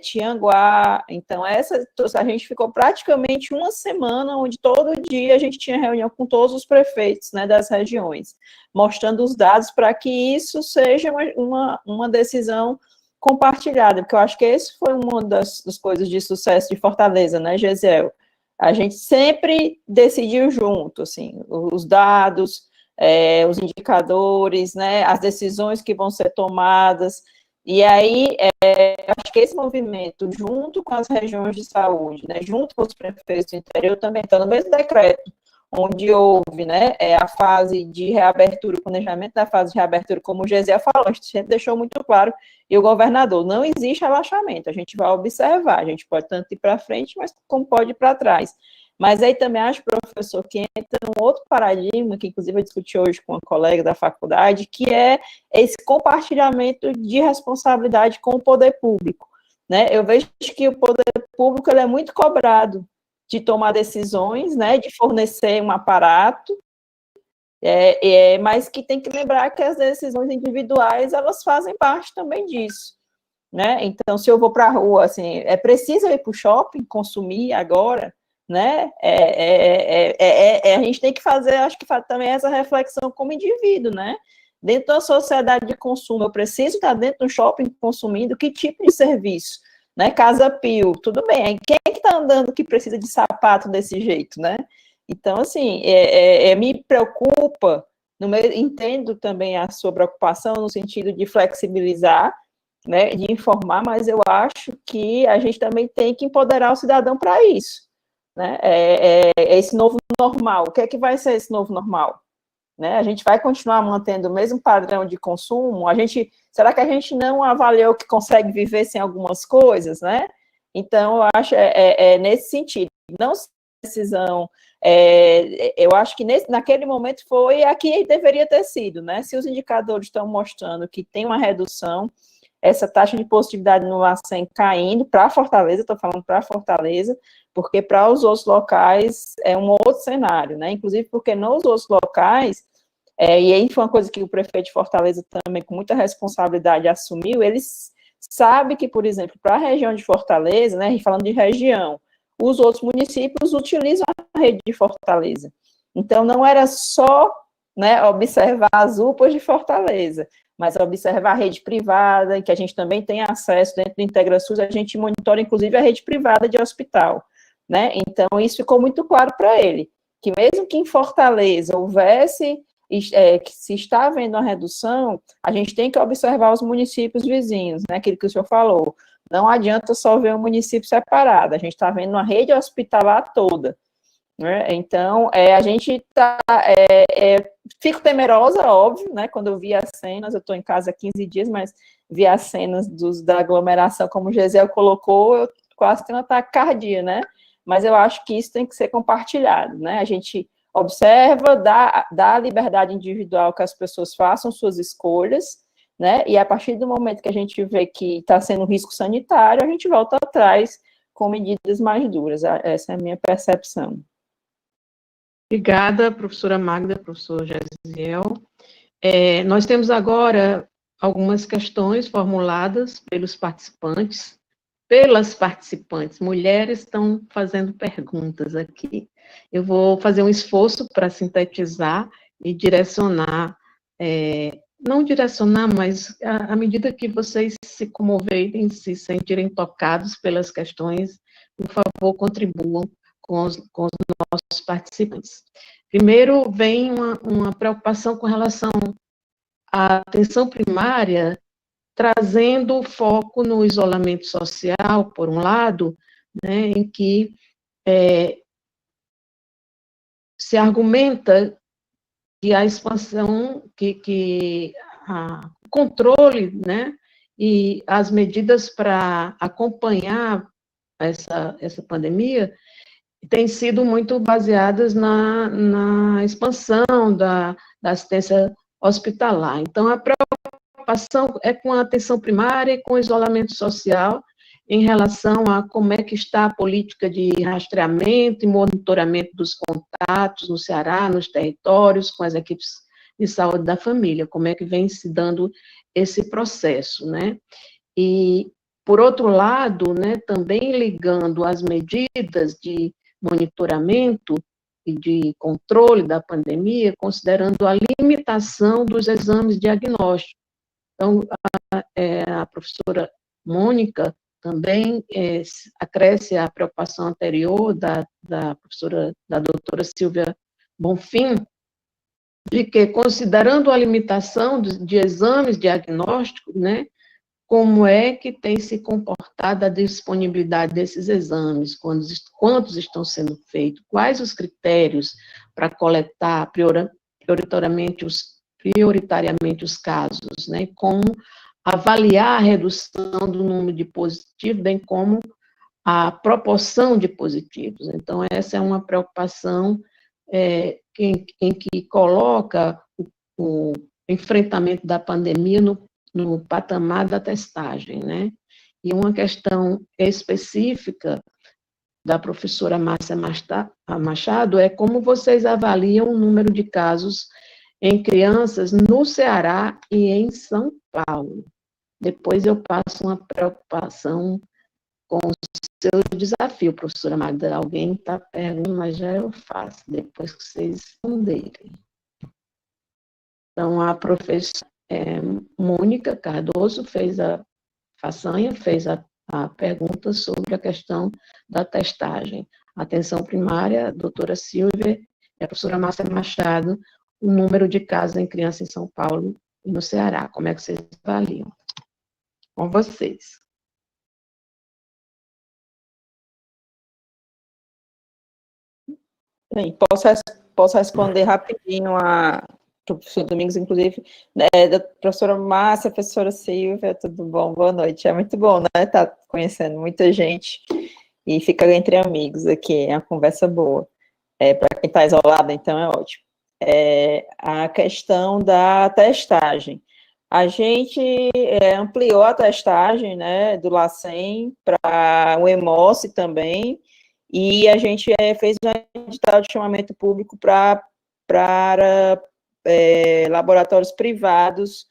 Tianguá. Então, a gente ficou praticamente uma semana onde todo dia a gente tinha reunião com todos os prefeitos, né, das regiões, mostrando os dados para que isso seja uma decisão compartilhada, porque eu acho que esse foi uma das coisas de sucesso de Fortaleza, né, Gesiel? A gente sempre decidiu junto, assim, os dados, os indicadores, né, as decisões que vão ser tomadas, e aí, acho que esse movimento, junto com as regiões de saúde, né, junto com os prefeitos do interior, também está no mesmo decreto, onde houve, né, a fase de reabertura, o planejamento da fase de reabertura, como o Gesiel falou, a gente sempre deixou muito claro, e o governador, não existe relaxamento, a gente vai observar, a gente pode tanto ir para frente, mas como pode ir para trás. Mas aí também acho, professor, que entra um outro paradigma, que inclusive eu discuti hoje com uma colega da faculdade, que é esse compartilhamento de responsabilidade com o poder público, né? Eu vejo que o poder público ele é muito cobrado de tomar decisões, né, de fornecer um aparato, mas que tem que lembrar que as decisões individuais, elas fazem parte também disso, né? Então, se eu vou para a rua, assim, é preciso ir para o shopping, consumir agora, né? A gente tem que fazer, acho que também essa reflexão como indivíduo, né? Dentro da sociedade de consumo, eu preciso estar dentro do shopping consumindo que tipo de serviço, né? Casa Pio, tudo bem. Quem é que está andando que precisa de sapato desse jeito, né? Então, assim, me preocupa, entendo também a sua preocupação no sentido de flexibilizar, né? De informar, mas eu acho que a gente também tem que empoderar o cidadão para isso. Né? Esse novo normal. O que é que vai ser esse novo normal? Né? A gente vai continuar mantendo o mesmo padrão de consumo? Será que a gente não avaliou que consegue viver sem algumas coisas? Né? Então, eu acho nesse sentido. Não decisão. Eu acho que naquele momento foi a que deveria ter sido. Né? Se os indicadores estão mostrando que tem uma redução, essa taxa de positividade no LACEN caindo para Fortaleza, estou falando para Fortaleza, porque para os outros locais é um outro cenário, né? Inclusive porque nos outros locais, e aí foi uma coisa que o prefeito de Fortaleza também, com muita responsabilidade, assumiu, eles sabem que, por exemplo, para a região de Fortaleza, né, falando de região, os outros municípios utilizam a rede de Fortaleza. Então, não era só, né, observar as UPAs de Fortaleza, mas observar a rede privada, em que a gente também tem acesso dentro do IntegraSUS, a gente monitora, inclusive, a rede privada de hospital, né? Então, isso ficou muito claro para ele, que mesmo que em Fortaleza houvesse, que se está havendo uma redução, a gente tem que observar os municípios vizinhos, né? Aquilo que o senhor falou. Não adianta só ver um município separado, a gente está vendo uma rede hospitalar toda. Né? Então, a gente fico temerosa, óbvio, né, quando eu vi as cenas, eu estou em casa há 15 dias, mas vi as cenas da aglomeração, como o Gesiel colocou, eu quase tenho um ataque cardíaco, né, mas eu acho que isso tem que ser compartilhado, né, a gente observa, dá a liberdade individual que as pessoas façam suas escolhas, né, e a partir do momento que a gente vê que está sendo um risco sanitário, a gente volta atrás com medidas mais duras, essa é a minha percepção. Obrigada, professora Magda, professor Gesiel. Nós temos agora algumas questões formuladas pelas participantes. Mulheres estão fazendo perguntas aqui. Eu vou fazer um esforço para sintetizar e direcionar, não direcionar, mas à medida que vocês se comoverem, se sentirem tocados pelas questões, por favor, contribuam com os nossos participantes. Primeiro, vem uma preocupação com relação à atenção primária, trazendo foco no isolamento social, por um lado, né, em que se argumenta que a expansão, o controle, né, e as medidas para acompanhar essa pandemia têm sido muito baseadas na expansão da assistência hospitalar. Então, a preocupação é com a atenção primária e com o isolamento social em relação a como é que está a política de rastreamento e monitoramento dos contatos no Ceará, nos territórios, com as equipes de saúde da família, como é que vem se dando esse processo, né? E Por outro lado, né, também ligando as medidas de monitoramento e de controle da pandemia, considerando a limitação dos exames diagnósticos. Então, a professora Mônica também acresce a preocupação anterior da doutora Silvia Bonfim, de que, considerando a limitação de exames diagnósticos, né, como é que tem se comportado a disponibilidade desses exames, quantos estão sendo feitos, quais os critérios para coletar prioritariamente os casos, né, como avaliar a redução do número de positivos, bem como a proporção de positivos. Então, essa é uma preocupação em que coloca o enfrentamento da pandemia no patamar da testagem, né? E uma questão específica da professora Márcia Machado é como vocês avaliam o número de casos em crianças no Ceará e em São Paulo. Depois eu passo uma preocupação com o seu desafio, professora Magda. Alguém está perguntando, mas já eu faço, depois que vocês responderem. Então, a professora Mônica Cardoso fez a pergunta sobre a questão da testagem. Atenção primária, a doutora Silvia e a professora Márcia Machado, o número de casos em criança em São Paulo e no Ceará. Como é que vocês avaliam? Com vocês. Bem, posso responder rapidinho a professor Domingos, inclusive, da professora Márcia, professora Silvia, tudo bom? Boa noite. É muito bom, né? Tá conhecendo muita gente e fica entre amigos aqui, é uma conversa boa. Para quem está isolado, então é ótimo. A questão da testagem. A gente ampliou a testagem, né, do LACEN para o EMOSSE também, e a gente fez um edital de chamamento público para laboratórios privados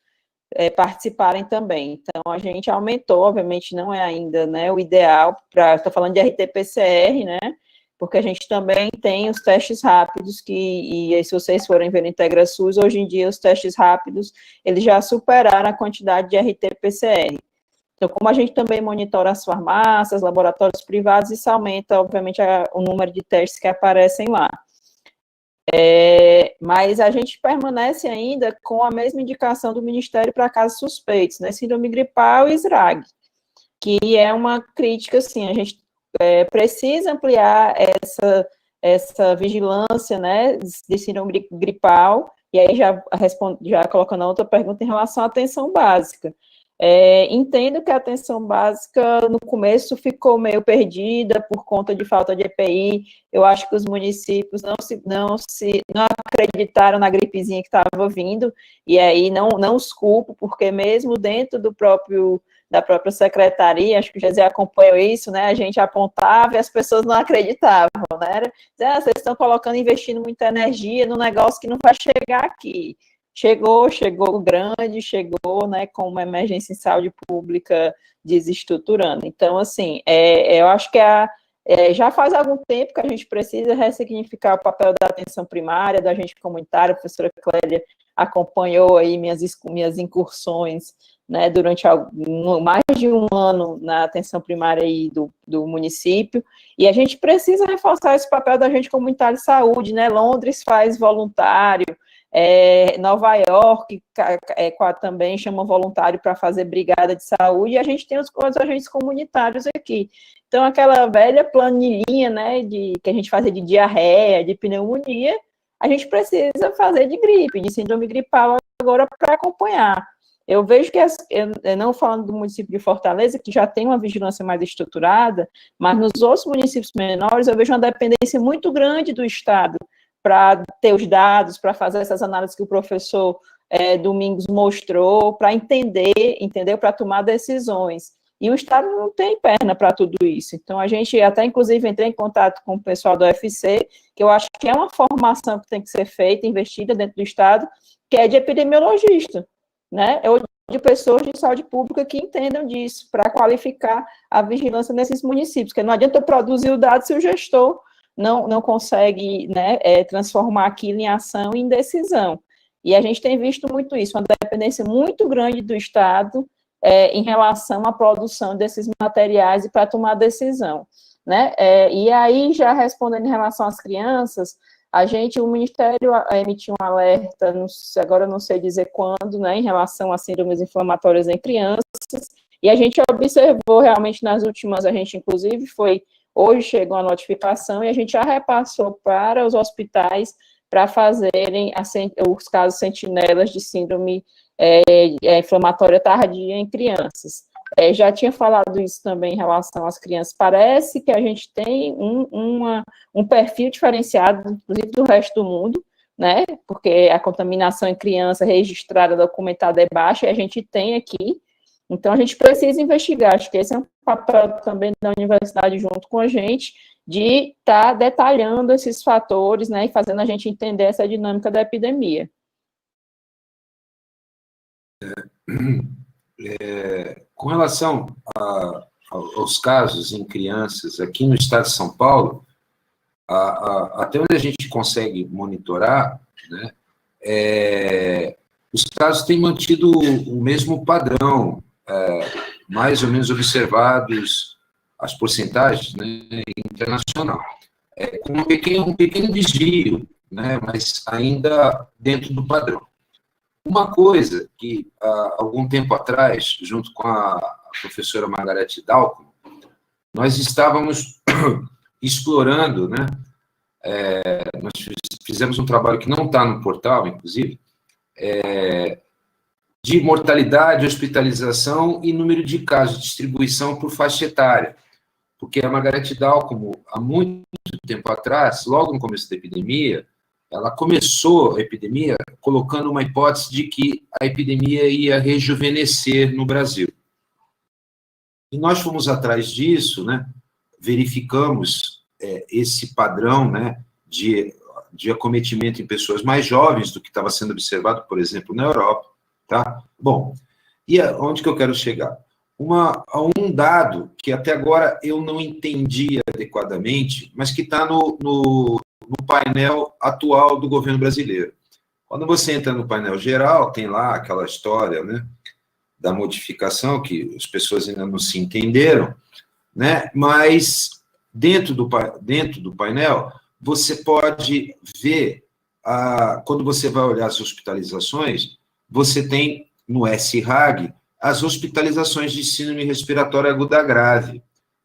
participarem também. Então, a gente aumentou, obviamente não é ainda, né, o ideal, estou falando de RT-PCR, né, porque a gente também tem os testes rápidos, e se vocês forem ver no IntegraSUS, hoje em dia os testes rápidos, eles já superaram a quantidade de RT-PCR. Então, como a gente também monitora as farmácias, laboratórios privados, isso aumenta, obviamente, o número de testes que aparecem lá. Mas a gente permanece ainda com a mesma indicação do Ministério para casos suspeitos, né, síndrome gripal e SRAG, que é uma crítica, assim, a gente precisa ampliar essa vigilância, né, de síndrome gripal, e aí já colocando a outra pergunta em relação à atenção básica. Entendo que a atenção básica, no começo, ficou meio perdida por conta de falta de EPI. Eu acho que os municípios não acreditaram na gripezinha que estava vindo, e aí não os culpo, porque mesmo dentro da própria secretaria, acho que o José acompanhou isso, né, a gente apontava e as pessoas não acreditavam, né, vocês estão investindo muita energia num negócio que não vai chegar aqui. Chegou grande, chegou, né, com uma emergência em saúde pública desestruturando. Então, assim, eu acho que já faz algum tempo que a gente precisa ressignificar o papel da atenção primária, da agente comunitária. A professora Clélia acompanhou aí minhas incursões, né, durante mais de um ano na atenção primária aí do município, e a gente precisa reforçar esse papel da agente comunitária de saúde, né, Londres faz voluntário, Nova York também chama voluntário para fazer brigada de saúde, e a gente tem os agentes comunitários aqui. Então, aquela velha planilhinha, né, que a gente fazia de diarreia, de pneumonia, a gente precisa fazer de gripe, de síndrome gripal agora para acompanhar. Eu vejo que, não falando do município de Fortaleza, que já tem uma vigilância mais estruturada, mas nos outros municípios menores eu vejo uma dependência muito grande do Estado para ter os dados, para fazer essas análises que o professor Domingos mostrou, para entendeu? Para tomar decisões. E o Estado não tem perna para tudo isso. Então, a gente até, inclusive, entrei em contato com o pessoal do UFC, que eu acho que é uma formação que tem que ser feita, investida dentro do Estado, que é de epidemiologista, né? de pessoas de saúde pública que entendam disso, para qualificar a vigilância nesses municípios, porque não adianta eu produzir o dado se o gestor não consegue, né, transformar aquilo em ação e em decisão. E a gente tem visto muito isso, uma dependência muito grande do Estado em relação à produção desses materiais e para tomar decisão, né? E aí, já respondendo em relação às crianças, o Ministério emitiu um alerta, agora eu não sei dizer quando, né, em relação a síndromes inflamatórias em crianças, e a gente observou realmente nas últimas, a gente inclusive hoje chegou a notificação e a gente já repassou para os hospitais para fazerem os casos sentinelas de síndrome inflamatória tardia em crianças. Já tinha falado isso também em relação às crianças. Parece que a gente tem um perfil diferenciado, inclusive do resto do mundo, né? Porque a contaminação em criança registrada, documentada é baixa, e a gente tem aqui. Então, a gente precisa investigar. Acho que esse é um papel também da universidade junto com a gente, de estar detalhando esses fatores, né? E fazendo a gente entender essa dinâmica da epidemia. Com relação aos casos em crianças, aqui no estado de São Paulo, até onde a gente consegue monitorar, né, os casos têm mantido o mesmo padrão, mais ou menos observados as porcentagens, né, internacional, com um pequeno desvio, né, mas ainda dentro do padrão. Uma coisa que, há algum tempo atrás, junto com a professora Margarete Dalcom, nós estávamos explorando, né? Nós fizemos um trabalho que não está no portal, inclusive, de mortalidade, hospitalização e número de casos, distribuição por faixa etária. Porque a Margarete Dalcom, há muito tempo atrás, logo no começo da epidemia, ela começou a epidemia colocando uma hipótese de que a epidemia ia rejuvenescer no Brasil. E nós fomos atrás disso, né? Verificamos esse padrão, né, de acometimento em pessoas mais jovens do que estava sendo observado, por exemplo, na Europa. Tá? Bom, e onde que eu quero chegar? A um dado que até agora eu não entendi adequadamente, mas que está no painel atual do governo brasileiro. Quando você entra no painel geral, tem lá aquela história, né, da modificação, que as pessoas ainda não se entenderam, né, mas dentro do painel, você pode ver, quando você vai olhar as hospitalizações, você tem no SRAG as hospitalizações de síndrome respiratória aguda grave,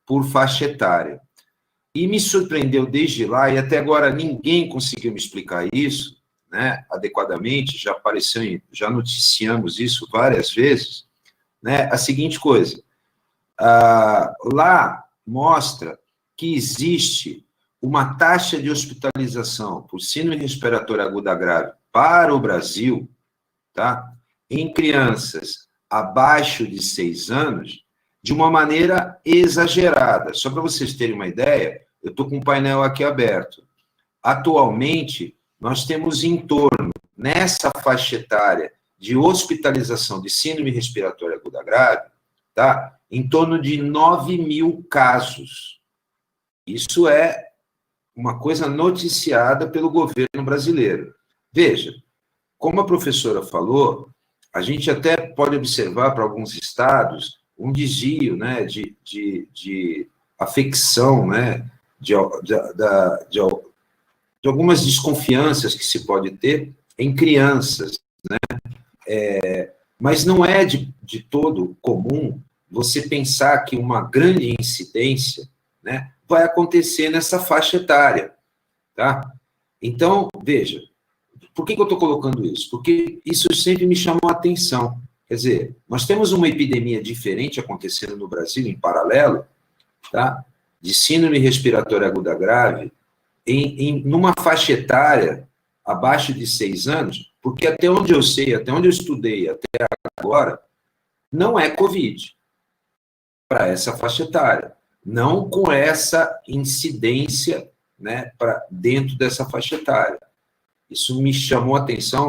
por faixa etária. E me surpreendeu desde lá, e até agora ninguém conseguiu me explicar isso, né, adequadamente, já noticiamos isso várias vezes, né, a seguinte coisa, lá mostra que existe uma taxa de hospitalização por síndrome respiratória aguda grave para o Brasil, tá, em crianças abaixo de 6 anos, de uma maneira exagerada. Só para vocês terem uma ideia, eu estou com um painel aqui aberto. Atualmente, nós temos em torno, nessa faixa etária de hospitalização de síndrome respiratória aguda grave, tá? Em torno de 9.000 casos. Isso é uma coisa noticiada pelo governo brasileiro. Veja, como a professora falou, a gente até pode observar para alguns estados um desvio, né, de afecção, né, de algumas desconfianças que se pode ter em crianças, né, mas não é de todo comum você pensar que uma grande incidência, né, vai acontecer nessa faixa etária, tá? Então, veja, por que eu estou colocando isso? Porque isso sempre me chamou a atenção. Quer dizer, nós temos uma epidemia diferente acontecendo no Brasil, em paralelo, tá? De síndrome respiratória aguda grave, numa faixa etária abaixo de 6 anos, porque até onde eu sei, até onde eu estudei até agora, não é Covid para essa faixa etária. Não com essa incidência, né, dentro dessa faixa etária. Isso me chamou a atenção.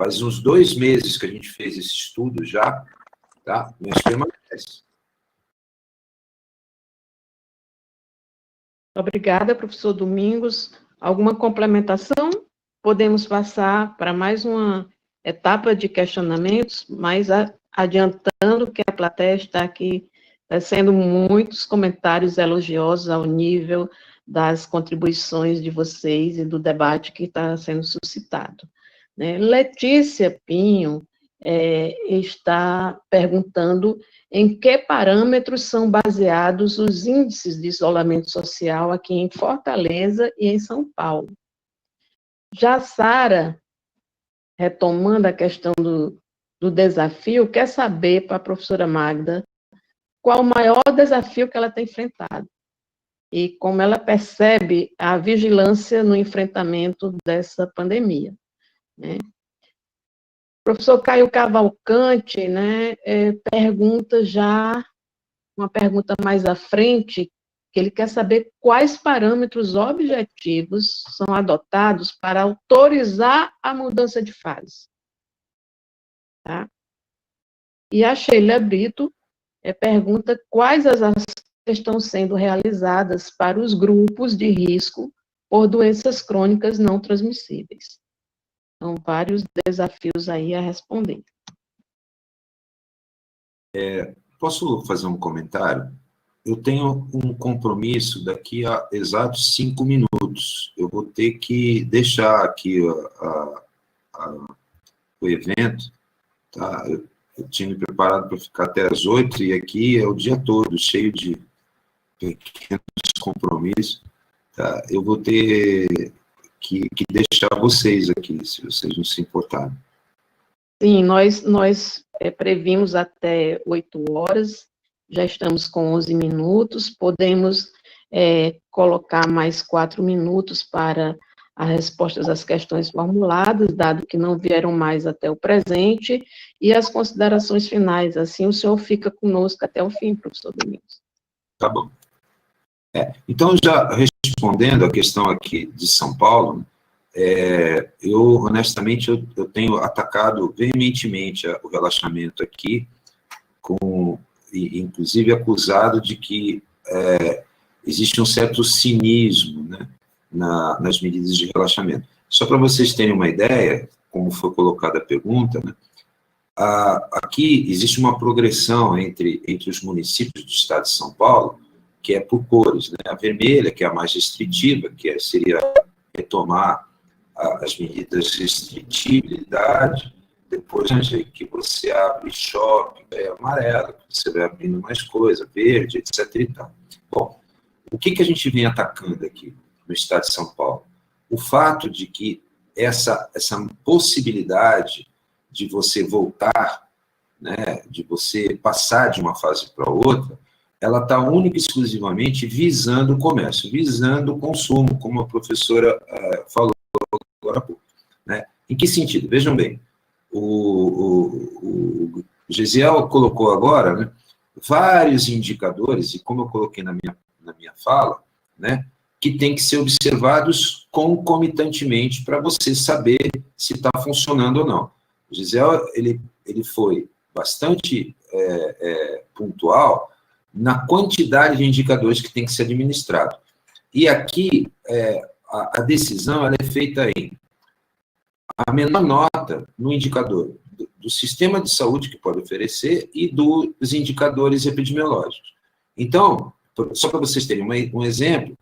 Faz uns 2 meses que a gente fez esse estudo já, tá? Mas permanece. Obrigada, professor Domingos. Alguma complementação? Podemos passar para mais uma etapa de questionamentos, mas adiantando que a plateia está aqui tecendo muitos comentários elogiosos ao nível das contribuições de vocês e do debate que está sendo suscitado. Né? Letícia Pinho está perguntando em que parâmetros são baseados os índices de isolamento social aqui em Fortaleza e em São Paulo. Já Sara, retomando a questão do desafio, quer saber para a professora Magda qual o maior desafio que ela tem enfrentado e como ela percebe a vigilância no enfrentamento dessa pandemia. Né? O professor Caio Cavalcante, né, pergunta já, uma pergunta mais à frente, que ele quer saber quais parâmetros objetivos são adotados para autorizar a mudança de fase. Tá? E a Sheila Brito pergunta quais as ações que estão sendo realizadas para os grupos de risco por doenças crônicas não transmissíveis. São vários desafios aí a responder. Posso fazer um comentário? Eu tenho um compromisso daqui a exatos 5 minutos. Eu vou ter que deixar aqui o evento. Tá? Eu tinha me preparado para ficar até as 8, e aqui é o dia todo, cheio de pequenos compromissos. Tá? Eu vou ter que deixar vocês aqui, se vocês não se importarem. Sim, nós previmos até 8 horas, já estamos com 11 minutos, podemos colocar mais 4 minutos para as respostas às questões formuladas, dado que não vieram mais até o presente, e as considerações finais. Assim, o senhor fica conosco até o fim, professor Domingos. Tá bom. Então, já respondendo a questão aqui de São Paulo, eu, honestamente, eu tenho atacado veementemente o relaxamento aqui, inclusive acusado de que existe um certo cinismo, né, nas medidas de relaxamento. Só para vocês terem uma ideia, como foi colocada a pergunta, né, aqui existe uma progressão entre os municípios do estado de São Paulo, que é por cores, né? A vermelha, que é a mais restritiva, que seria retomar as medidas de restritividade, depois que você abre shopping, amarelo, você vai abrindo mais coisa, verde, etc. e tal. Bom, o que a gente vem atacando aqui no estado de São Paulo? O fato de que essa possibilidade de você voltar, né, de você passar de uma fase para outra, ela está única e exclusivamente visando o comércio, visando o consumo, como a professora falou agora há pouco. Né? Em que sentido? Vejam bem, o Gesiel colocou agora, né, vários indicadores, e como eu coloquei na minha fala, né, que tem que ser observados concomitantemente para você saber se está funcionando ou não. O Gesiel, ele foi bastante pontual na quantidade de indicadores que tem que ser administrado. E aqui, a decisão ela é feita em a menor nota no indicador do sistema de saúde que pode oferecer e dos indicadores epidemiológicos. Então, só para vocês terem um exemplo,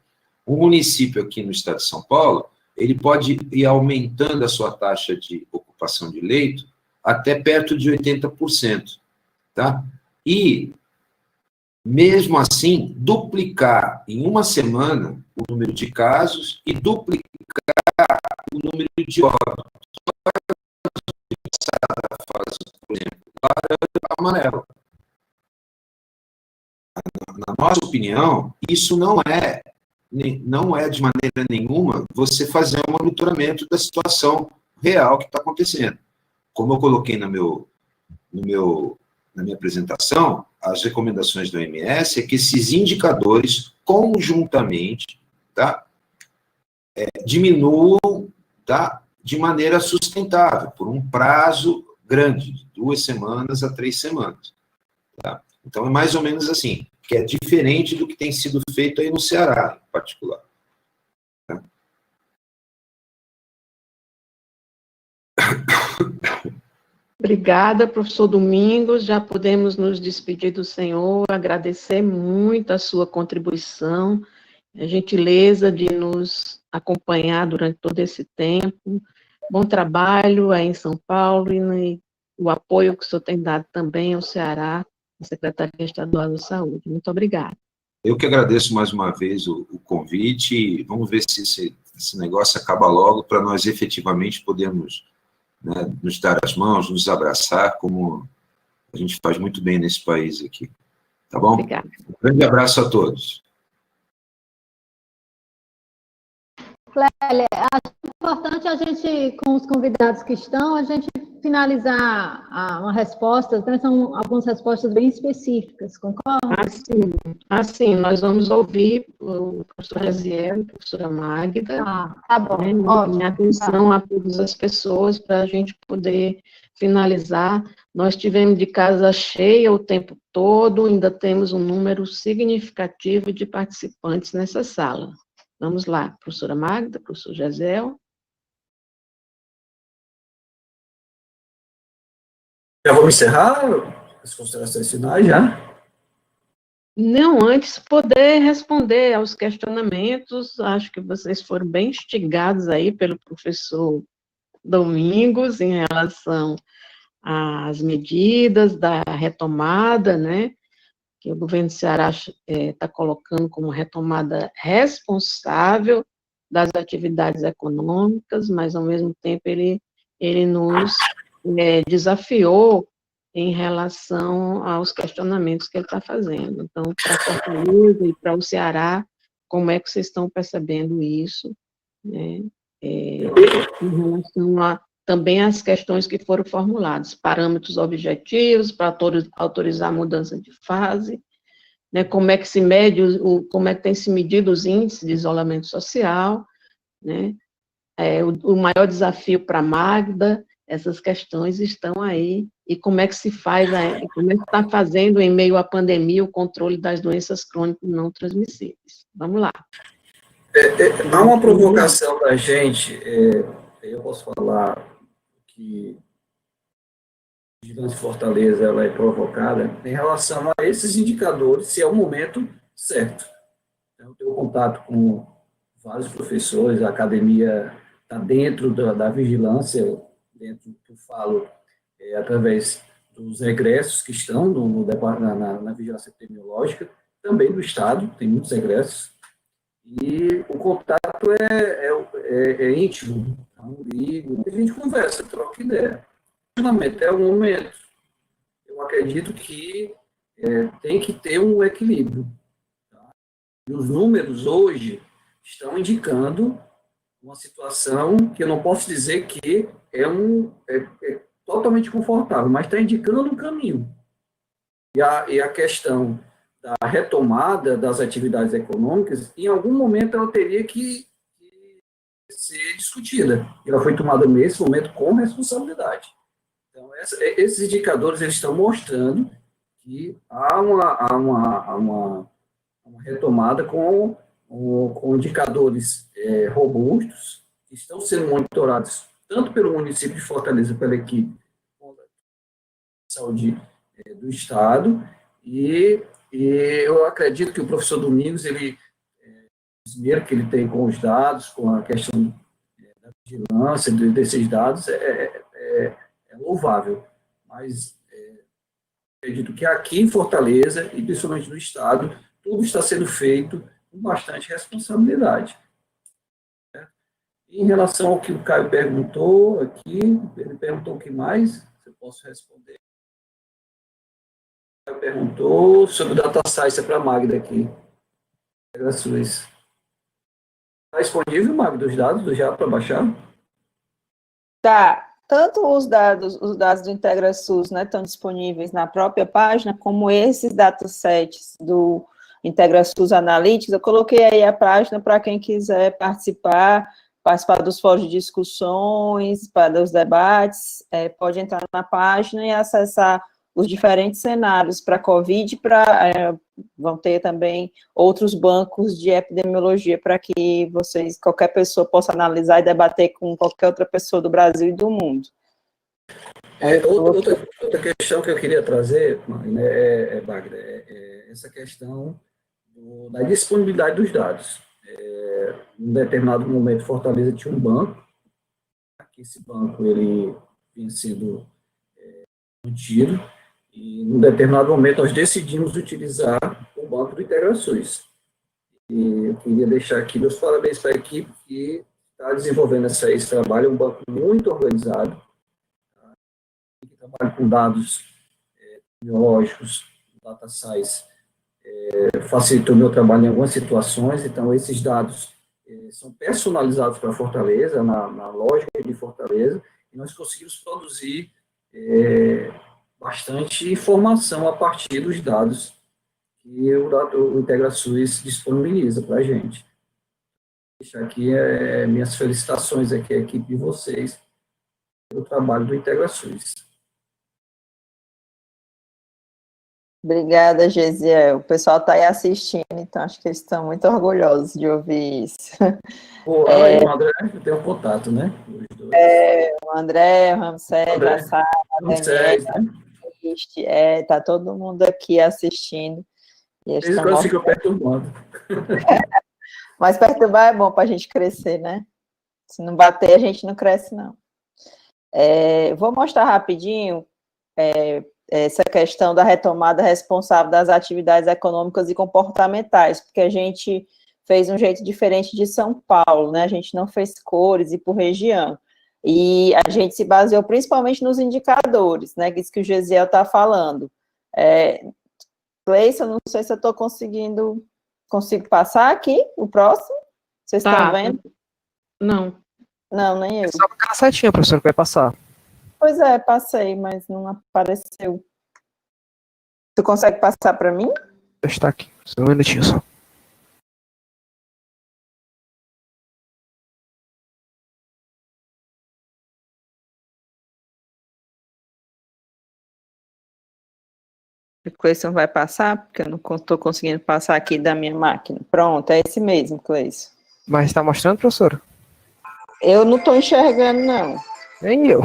um município aqui no estado de São Paulo, ele pode ir aumentando a sua taxa de ocupação de leito até perto de 80%, tá? E mesmo assim, duplicar em uma semana o número de casos e duplicar o número de óbitos. Por exemplo, laranja, amarelo. Na nossa opinião, isso não é de maneira nenhuma você fazer um monitoramento da situação real que está acontecendo. Como eu coloquei na minha apresentação, as recomendações da OMS é que esses indicadores, conjuntamente, tá, diminuam, tá, de maneira sustentável, por um prazo grande, de 2 semanas a 3 semanas. Tá? Então, é mais ou menos assim, que é diferente do que tem sido feito aí no Ceará, em particular. Tá? Obrigada, professor Domingos. Já podemos nos despedir do senhor, agradecer muito a sua contribuição, a gentileza de nos acompanhar durante todo esse tempo. Bom trabalho aí em São Paulo e o apoio que o senhor tem dado também ao Ceará, à Secretaria Estadual da Saúde. Muito obrigada. Eu que agradeço mais uma vez o convite e vamos ver se esse negócio acaba logo para nós efetivamente podermos, né, nos dar as mãos, nos abraçar, como a gente faz muito bem nesse país aqui. Tá bom? Obrigada. Um grande abraço a todos. Clélia, acho importante a gente, com os convidados que estão, a gente finalizar uma resposta, né? São algumas respostas bem específicas, concorda? Assim, nós vamos ouvir o professor Raziel e a professora Magda. Tá bom, Né, ótimo. em atenção a todas as pessoas, para a gente poder finalizar. Nós tivemos de casa cheia o tempo todo, ainda temos um número significativo de participantes nessa sala. Vamos lá, professora Magda, professor Jaziel. Já vamos encerrar as considerações finais, já? Não, antes poder responder aos questionamentos, acho que vocês foram bem instigados aí pelo professor Domingos em relação às medidas da retomada, né, que o governo do Ceará está colocando como retomada responsável das atividades econômicas, mas, ao mesmo tempo, ele nos desafiou em relação aos questionamentos que ele está fazendo. Então, para Fortaleza e para o Ceará, como é que vocês estão percebendo isso, né, em relação também às questões que foram formuladas, parâmetros objetivos para autorizar a mudança de fase, né, como é que se mede, como é que tem se medido os índices de isolamento social, né, o maior desafio para a Magda, essas questões estão aí, e como é que se faz, como é que está fazendo em meio à pandemia o controle das doenças crônicas não transmissíveis. Vamos lá. Há uma provocação da gente, eu posso falar que a Vigilância Fortaleza ela é provocada em relação a esses indicadores, se é o momento certo. Eu tenho contato com vários professores, a academia está dentro da vigilância, dentro que eu falo, através dos egressos que estão na vigilância epidemiológica, também do Estado, tem muitos egressos, e o contato é íntimo, então, e a gente conversa, troca ideia. É o momento. Eu acredito que tem que ter um equilíbrio. Tá? E os números hoje estão indicando uma situação que eu não posso dizer que é totalmente confortável, mas está indicando um caminho. E a questão da retomada das atividades econômicas, em algum momento ela teria que ser discutida. Ela foi tomada nesse momento com responsabilidade. Então, esses indicadores eles estão mostrando que há uma retomada com indicadores robustos, que estão sendo monitorados tanto pelo município de Fortaleza, pela equipe de saúde do Estado, e eu acredito que o professor Domingos, o esmero que ele tem com os dados, com a questão da vigilância desses dados, é louvável, mas acredito que aqui em Fortaleza, e principalmente no Estado, tudo está sendo feito com bastante responsabilidade. Em relação ao que o Caio perguntou aqui, ele perguntou o que mais, se eu posso responder. O Caio perguntou sobre o data science para a Magda aqui. Está disponível, Magda, os dados já para baixar? Tá. Tanto os dados do IntegraSUS, né, estão disponíveis na própria página, como esses datasets do IntegraSUS Analytics. Eu coloquei aí a página para quem quiser participar, participar dos fóruns de discussões, para os debates, pode entrar na página e acessar os diferentes cenários para a COVID, vão ter também outros bancos de epidemiologia para que qualquer pessoa possa analisar e debater com qualquer outra pessoa do Brasil e do mundo. Outra questão que eu queria trazer, né, Magda, essa questão da disponibilidade dos dados. Em um determinado momento, Fortaleza tinha um banco, que esse banco ele vinha sendo mantido, e em um determinado momento nós decidimos utilizar o banco do Integrações. E eu queria deixar aqui meus parabéns para a equipe que está desenvolvendo esse trabalho, é um banco muito organizado, que trabalha com dados biológicos, data science, facilitou meu trabalho em algumas situações, então esses dados são personalizados para Fortaleza, na lógica de Fortaleza, e nós conseguimos produzir bastante informação a partir dos dados que o IntegraSUS disponibiliza para a gente. Vou deixar aqui minhas felicitações aqui à equipe de vocês pelo trabalho do IntegraSUS. Obrigada, Gesiel. O pessoal está aí assistindo, então acho que eles estão muito orgulhosos de ouvir isso. O André, eu tenho um contato, né? O André, o Ramsés, a Sara, a Ramsés, Daniela, tá todo mundo aqui assistindo. E eles quando fica perturbando. Mas perturbar é bom para a gente crescer, né? Se não bater, a gente não cresce, não. Vou mostrar rapidinho essa questão da retomada responsável das atividades econômicas e comportamentais, porque a gente fez um jeito diferente de São Paulo, né? A gente não fez cores e por região. E a gente se baseou principalmente nos indicadores, né? Isso que o Gesiel está falando. Cleison, não sei se eu estou consigo passar aqui, o próximo? Vocês estão vendo? Não. Não, nem eu. Só com aquela setinha, professor, que vai passar. Pois passei, mas não apareceu. Tu consegue passar para mim? Está aqui, só um minutinho só. O Cleison vai passar, porque eu não estou conseguindo passar aqui da minha máquina. Pronto, é esse mesmo, Cleison. Mas está mostrando, professor? Eu não estou enxergando, não. Nem eu.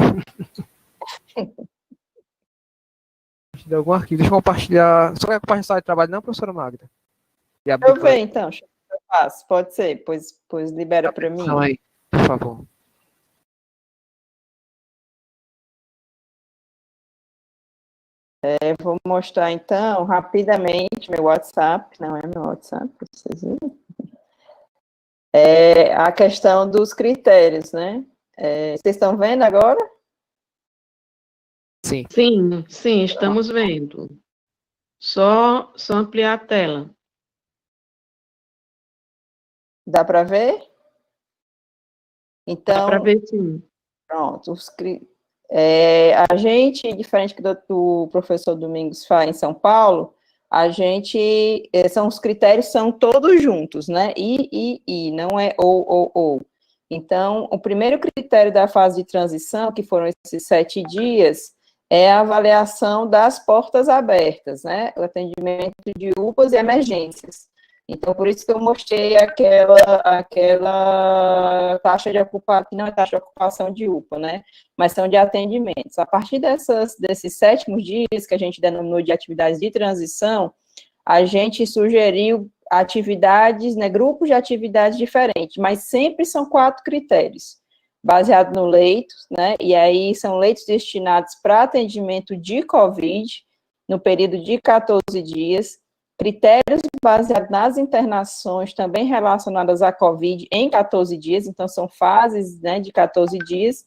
De algum arquivo. Deixa eu compartilhar. Só quer compartilhar de trabalho, não, professora Magda? Eu ver, então. Eu faço. Pode ser. Pois libera para mim. Não, aí, por favor. Vou mostrar, então, rapidamente meu WhatsApp. Não é meu WhatsApp, para vocês verem. A questão dos critérios, né? Vocês estão vendo agora? Sim. Sim, estamos vendo. Só ampliar a tela. Dá para ver? Então, dá para ver, sim. Pronto. A gente, diferente do professor Domingos faz em São Paulo, a gente, os critérios são todos juntos, né? E, não é ou. Então, o primeiro critério da fase de transição, que foram esses 7 dias, é a avaliação das portas abertas, né? O atendimento de UPAs e emergências. Então, por isso que eu mostrei aquela taxa de ocupação, que não é taxa de ocupação de UPA, né? Mas são de atendimentos. A partir desses 7º dias, que a gente denominou de atividades de transição, a gente sugeriu atividades, né, grupos de atividades diferentes, mas sempre são 4 critérios, baseado no leito, né? E aí são leitos destinados para atendimento de COVID, no período de 14 dias, critérios baseados nas internações também relacionadas à COVID em 14 dias, então são fases, né, de 14 dias,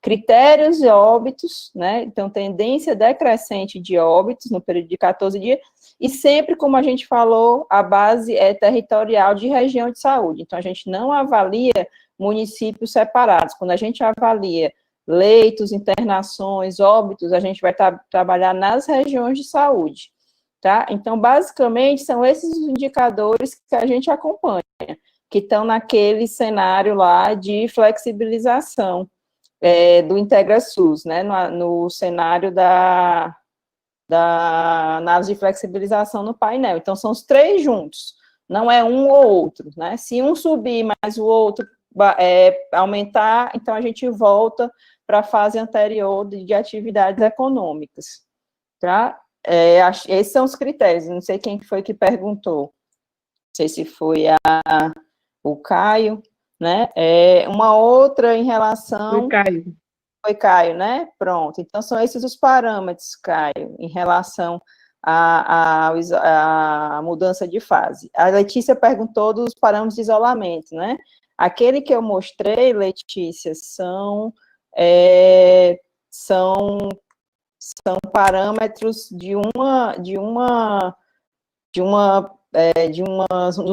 critérios de óbitos, né, então tendência decrescente de óbitos no período de 14 dias, e sempre, como a gente falou, a base é territorial de região de saúde, então a gente não avalia municípios separados, quando a gente avalia leitos, internações, óbitos, a gente vai trabalhar nas regiões de saúde. Tá? Então, basicamente, são esses os indicadores que a gente acompanha. que estão naquele cenário lá de flexibilização do IntegraSUS, né, no cenário da análise de flexibilização no painel. Então, são os 3 juntos, não é um ou outro, né? Se um subir, mas o outro aumentar, então a gente volta para a fase anterior de atividades econômicas, tá? Esses são os critérios, não sei quem foi que perguntou, não sei se foi o Caio, né? Uma outra em relação... Foi Caio. Foi Caio, né? Pronto. Então, são esses os parâmetros, Caio, em relação à mudança de fase. A Letícia perguntou dos parâmetros de isolamento, né? Aquele que eu mostrei, Letícia, são parâmetros de um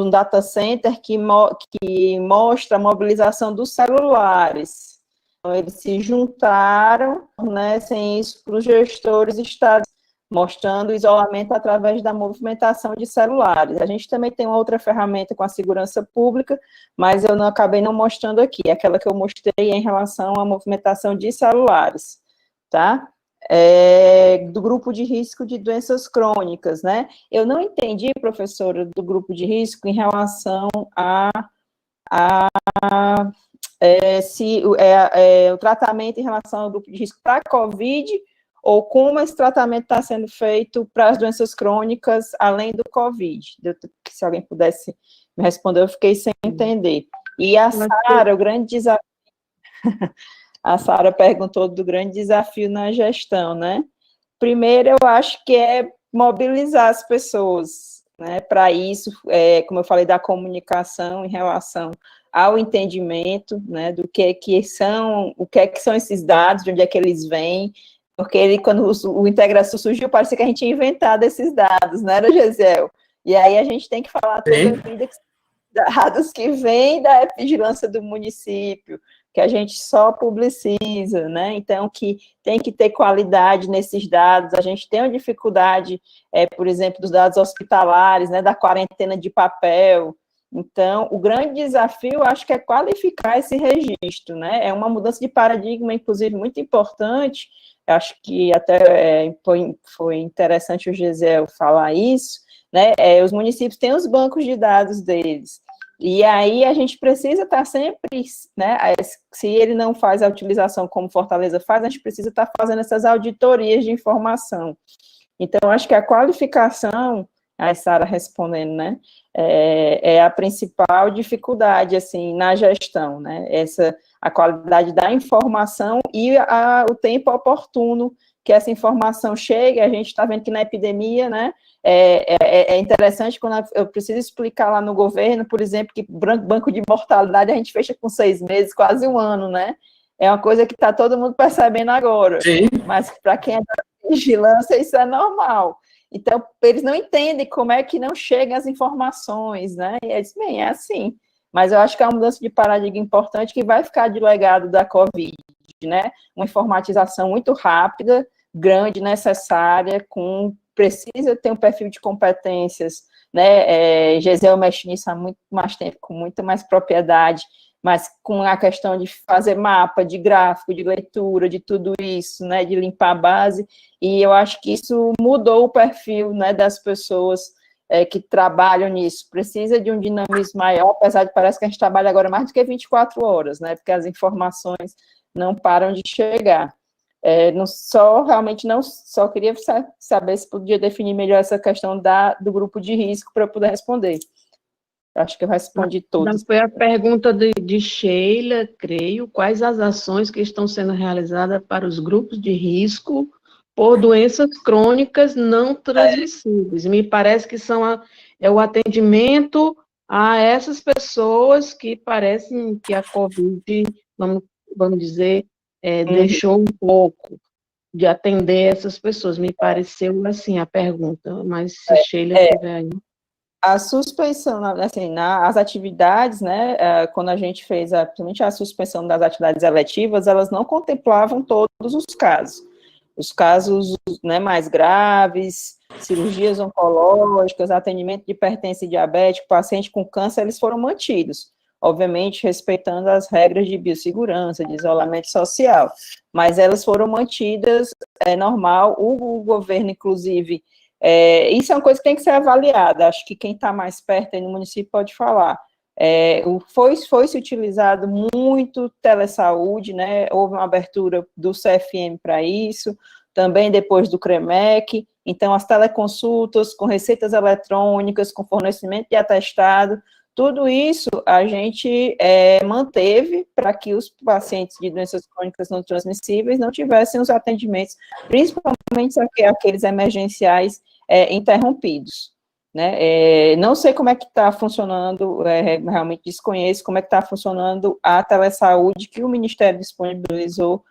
data center que mostra a mobilização dos celulares. Então, eles se juntaram, né, sem isso, para os gestores estados, mostrando o isolamento através da movimentação de celulares. A gente também tem uma outra ferramenta com a segurança pública, mas eu acabei não mostrando aqui, aquela que eu mostrei em relação à movimentação de celulares, tá? Do grupo de risco de doenças crônicas, né? Eu não entendi, professora, do grupo de risco em relação se o tratamento em relação ao grupo de risco para a COVID, ou como esse tratamento está sendo feito para as doenças crônicas além do COVID. Se alguém pudesse me responder, eu fiquei sem entender. E a Sara, o grande desafio... A Sara perguntou do grande desafio na gestão, né? Primeiro, eu acho que é mobilizar as pessoas, né? Para isso, como eu falei, da comunicação em relação ao entendimento, né? Do que são esses dados, de onde é que eles vêm, porque quando o IntegraSUS surgiu, parecia que a gente tinha inventado esses dados, não era, Gesiel? E aí a gente tem que falar toda a vida que dados que vêm da vigilância do município, que a gente só publiciza, né? Então, que tem que ter qualidade nesses dados. A gente tem uma dificuldade, por exemplo, dos dados hospitalares, né? Da quarentena de papel. Então, o grande desafio, acho que é qualificar esse registro, né? É uma mudança de paradigma, inclusive, muito importante. Acho que até foi interessante o Gesiel falar isso, né? Os municípios têm os bancos de dados deles. E aí a gente precisa estar sempre, né, se ele não faz a utilização como Fortaleza faz, a gente precisa estar fazendo essas auditorias de informação. Então, acho que a qualificação, a Sara respondendo, né, é a principal dificuldade, assim, na gestão, né, a qualidade da informação e o tempo oportuno que essa informação chegue. A gente está vendo que na epidemia, né, é interessante quando eu preciso explicar lá no governo, por exemplo, que banco de mortalidade a gente fecha com 6 meses, quase 1 ano, né? É uma coisa que está todo mundo percebendo agora. Sim. Mas para quem é da vigilância, isso é normal. Então, eles não entendem como é que não chegam as informações, né? E eles, bem, é assim. Mas eu acho que é uma mudança de paradigma importante que vai ficar de legado da Covid, né? Uma informatização muito rápida, grande, necessária, precisa ter um perfil de competências, né? Gesiel mexe nisso há muito mais tempo, com muita mais propriedade, mas com a questão de fazer mapa, de gráfico, de leitura, de tudo isso, né? De limpar a base, e eu acho que isso mudou o perfil, né, das pessoas que trabalham nisso. Precisa de um dinamismo maior, apesar de parece que a gente trabalha agora mais do que 24 horas, né? Porque as informações não param de chegar. Realmente só queria saber se podia definir melhor essa questão do grupo de risco para eu poder responder. Acho que eu respondi todas. Foi a pergunta de Sheila, creio, quais as ações que estão sendo realizadas para os grupos de risco por doenças crônicas não transmissíveis. Me parece que o atendimento a essas pessoas que parecem que a Covid, vamos dizer, deixou um pouco de atender essas pessoas. Me pareceu assim a pergunta, mas se Sheila tiver aí. A suspensão, assim, as atividades, né, quando a gente fez, principalmente a suspensão das atividades eletivas, elas não contemplavam todos os casos. os casos, né, mais graves, cirurgias oncológicas, atendimento de hipertensão e diabético, paciente com câncer, eles foram mantidos, obviamente respeitando as regras de biossegurança, de isolamento social, mas elas foram mantidas, é normal, o governo, inclusive, isso é uma coisa que tem que ser avaliada, acho que quem está mais perto aí no município pode falar. Foi-se utilizado muito telesaúde, né? Houve uma abertura do CFM para isso, também depois do CREMEC, então as teleconsultas com receitas eletrônicas, com fornecimento de atestado, tudo isso a gente manteve para que os pacientes de doenças crônicas não transmissíveis não tivessem os atendimentos, principalmente aqueles emergenciais interrompidos. Né? Não sei como é que está funcionando, realmente desconheço como é que está funcionando a telesaúde que o Ministério disponibilizou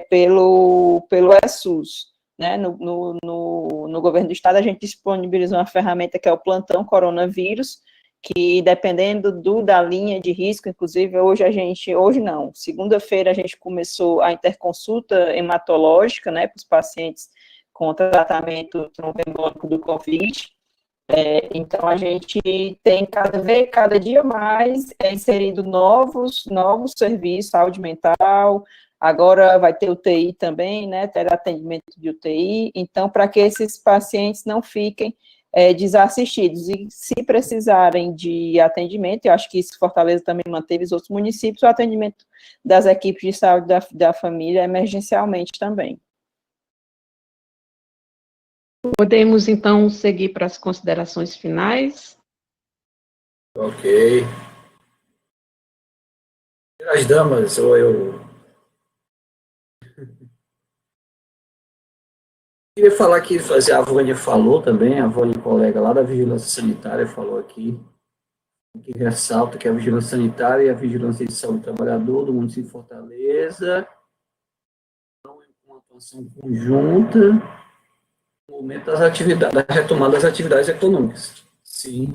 pelo ESUS. Né? No governo do estado, a gente disponibilizou uma ferramenta que é o plantão coronavírus, que dependendo da linha de risco, inclusive segunda-feira a gente começou a interconsulta hematológica, né, para os pacientes com tratamento tromboembólico do COVID. Então, a gente tem cada dia mais inserido novos serviços, saúde mental, agora vai ter UTI também, né, ter atendimento de UTI, então, para que esses pacientes não fiquem desassistidos, e se precisarem de atendimento, eu acho que isso Fortaleza também manteve, os outros municípios, o atendimento das equipes de saúde da família emergencialmente também. Podemos, então, seguir para as considerações finais? Ok. As damas, ou eu... Queria falar que a Vânia falou também, a Vânia, colega lá da Vigilância Sanitária, falou aqui, que ressalta que a Vigilância Sanitária e a Vigilância de Saúde do Trabalhador do município de Fortaleza estão em uma atuação conjunta no momento da retomada das atividades econômicas. Sim,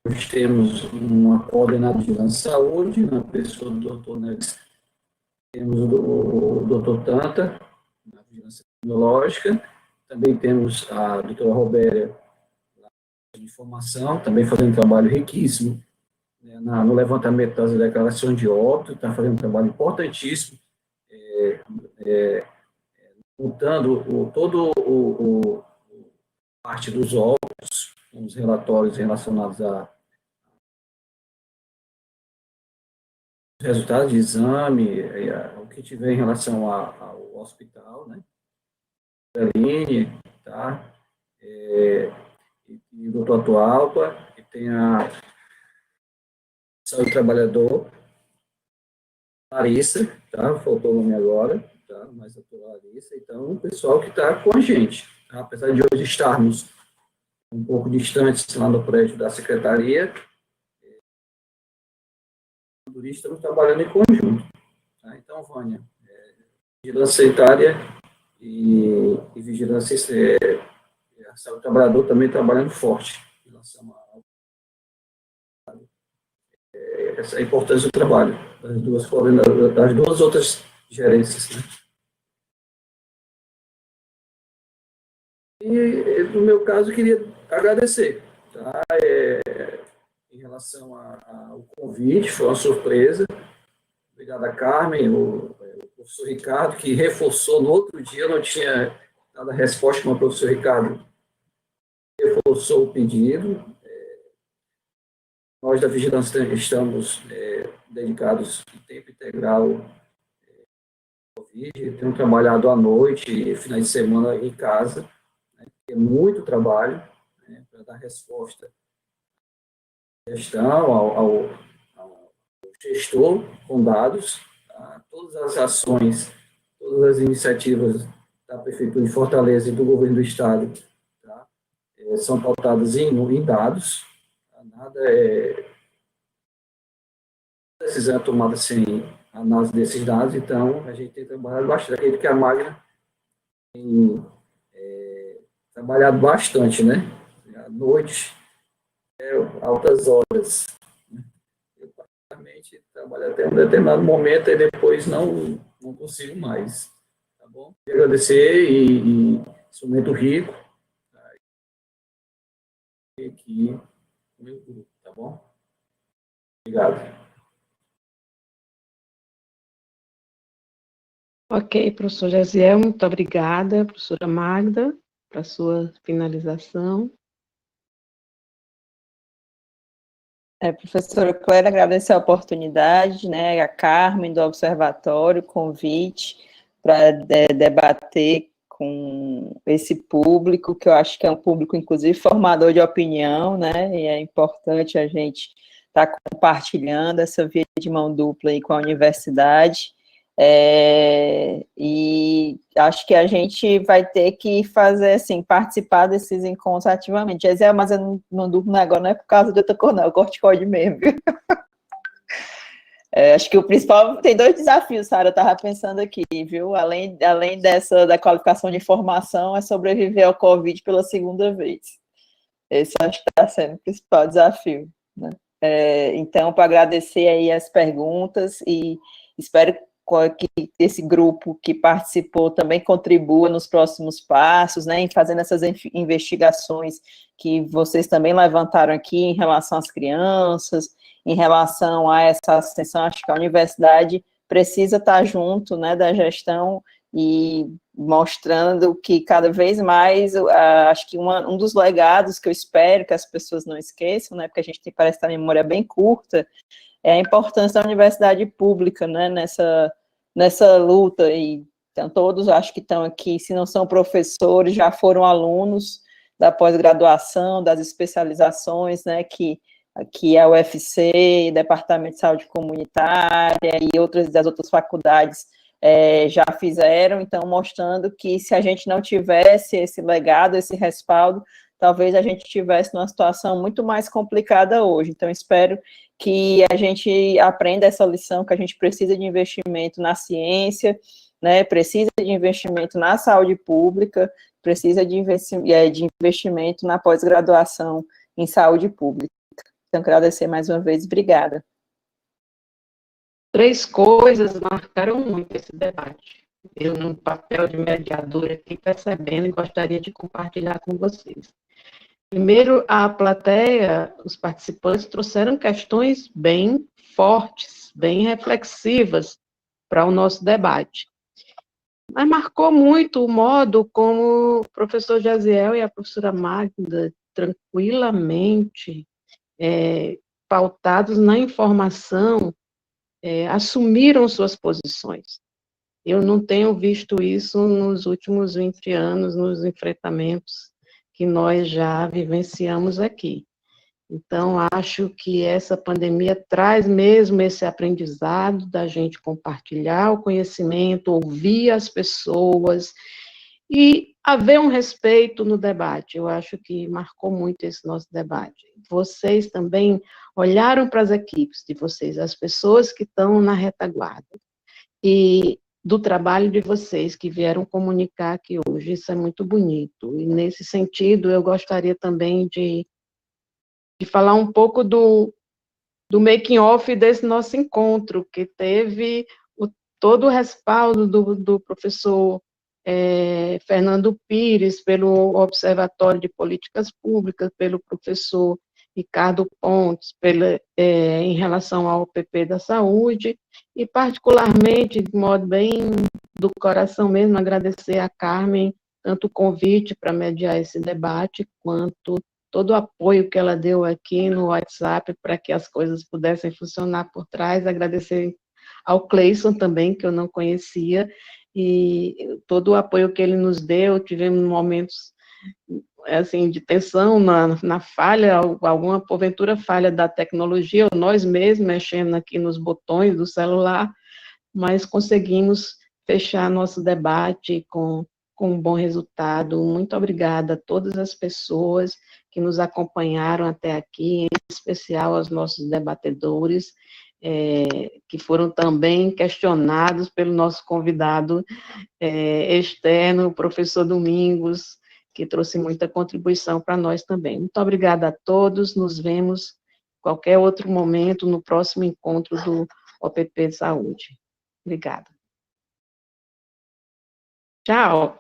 nós temos uma coordenadora de vigilância de saúde, na pessoa do Dr. Neves, temos o Dr. Tanta, na vigilância epidemiológica, também temos a doutora Robéria, de informação, também fazendo um trabalho riquíssimo, né, no levantamento das declarações de óbito, está fazendo um trabalho importantíssimo, montando todo parte dos óbitos, os relatórios relacionados a resultados de exame, o que tiver em relação ao hospital, né? Aline, tá? E o doutor Atualpa, e tem a Saúde do Trabalhador, Larissa, tá? Faltou o nome agora, tá? Mas a doutora Larissa, então, o pessoal que está com a gente, tá? Apesar de hoje estarmos um pouco distantes lá no prédio da Secretaria, estamos trabalhando em conjunto. Tá? Então, Vânia, vigilância sanitária e vigilância a saúde do trabalhador também trabalhando forte em relação essa importância do trabalho das duas outras gerências. Né? E, no meu caso, eu queria agradecer. Tá? Em relação ao convite, foi uma surpresa. Obrigado a Carmen, o professor Ricardo, que reforçou no outro dia, eu não tinha dado a resposta, mas o professor Ricardo reforçou o pedido. Nós da Vigilância estamos dedicados em tempo integral ao Covid, temos trabalhado à noite e finais de semana em casa, né, é muito trabalho, né, para dar resposta à gestão, ao gestor com dados, tá? Todas as ações, todas as iniciativas da Prefeitura de Fortaleza e do Governo do Estado, tá? São pautadas em dados, tá? Nada decisão é tomada sem análise desses dados, então a gente tem trabalhado bastante. Acredito que a Magna tem trabalhado bastante, né? À noite, altas horas. Eu, praticamente, trabalho até um determinado momento e depois não consigo mais. Tá bom? Queria agradecer e esse momento rico aqui no meu grupo, tá bom? Obrigado. Ok, professor Jaziel, muito obrigada, professora Magda, para a sua finalização. Professora Clélia, agradecer a oportunidade, né, a Carmen do Observatório, o convite para debater com esse público, que eu acho que é um público, inclusive, formador de opinião, né, e é importante a gente estar compartilhando essa via de mão dupla aí com a universidade, e acho que a gente vai ter que fazer, assim, participar desses encontros ativamente. Gisele, mas eu não durmo agora, não é por causa de outra cor, não, é o corticoide mesmo, viu? Acho que o principal, tem 2 desafios, Sara, eu estava pensando aqui, viu? Além da qualificação de formação, é sobreviver ao Covid pela 2ª vez. Esse acho que está sendo o principal desafio, né? Então, para agradecer aí as perguntas e espero que esse grupo que participou também contribua nos próximos passos, né, em fazendo essas investigações que vocês também levantaram aqui em relação às crianças, em relação a essa ascensão. Acho que a universidade precisa estar junto, né, da gestão e mostrando que cada vez mais, acho que um dos legados que eu espero que as pessoas não esqueçam, né, porque a gente parece ter a memória bem curta, é a importância da universidade pública, né, nessa luta, e então, todos acho que estão aqui, se não são professores, já foram alunos da pós-graduação, das especializações, né, que a UFC, Departamento de Saúde Comunitária e das outras faculdades já fizeram, então mostrando que se a gente não tivesse esse legado, esse respaldo, talvez a gente estivesse numa situação muito mais complicada hoje. Então, espero que a gente aprenda essa lição, que a gente precisa de investimento na ciência, né, precisa de investimento na saúde pública, precisa de investimento na pós-graduação em saúde pública. Então, quero agradecer mais uma vez, obrigada. 3 coisas marcaram muito esse debate. Eu, no papel de mediadora, aqui percebendo e gostaria de compartilhar com vocês. Primeiro, a plateia, os participantes trouxeram questões bem fortes, bem reflexivas para o nosso debate. Mas marcou muito o modo como o professor Jaziel e a professora Magda, tranquilamente, pautados na informação, assumiram suas posições. Eu não tenho visto isso nos últimos 20 anos, nos enfrentamentos que nós já vivenciamos aqui. Então, acho que essa pandemia traz mesmo esse aprendizado da gente compartilhar o conhecimento, ouvir as pessoas e haver um respeito no debate. Eu acho que marcou muito esse nosso debate. Vocês também olharam para as equipes de vocês, as pessoas que estão na retaguarda, e do trabalho de vocês que vieram comunicar aqui hoje. Isso é muito bonito. E, nesse sentido, eu gostaria também de falar um pouco do making-off desse nosso encontro, que teve todo o respaldo do professor Fernando Pires, pelo Observatório de Políticas Públicas, pelo professor Ricardo Pontes, em relação ao OPP da Saúde, e particularmente, de modo bem do coração mesmo, agradecer a Carmen, tanto o convite para mediar esse debate, quanto todo o apoio que ela deu aqui no WhatsApp para que as coisas pudessem funcionar por trás, agradecer ao Cleison também, que eu não conhecia, e todo o apoio que ele nos deu. Tivemos momentos assim, de tensão na falha, alguma porventura falha da tecnologia, ou nós mesmos mexendo aqui nos botões do celular, mas conseguimos fechar nosso debate com um bom resultado. Muito obrigada a todas as pessoas que nos acompanharam até aqui, em especial aos nossos debatedores, que foram também questionados pelo nosso convidado externo, o professor Domingos, que trouxe muita contribuição para nós também. Muito obrigada a todos, nos vemos em qualquer outro momento, no próximo encontro do OPP de Saúde. Obrigada. Tchau.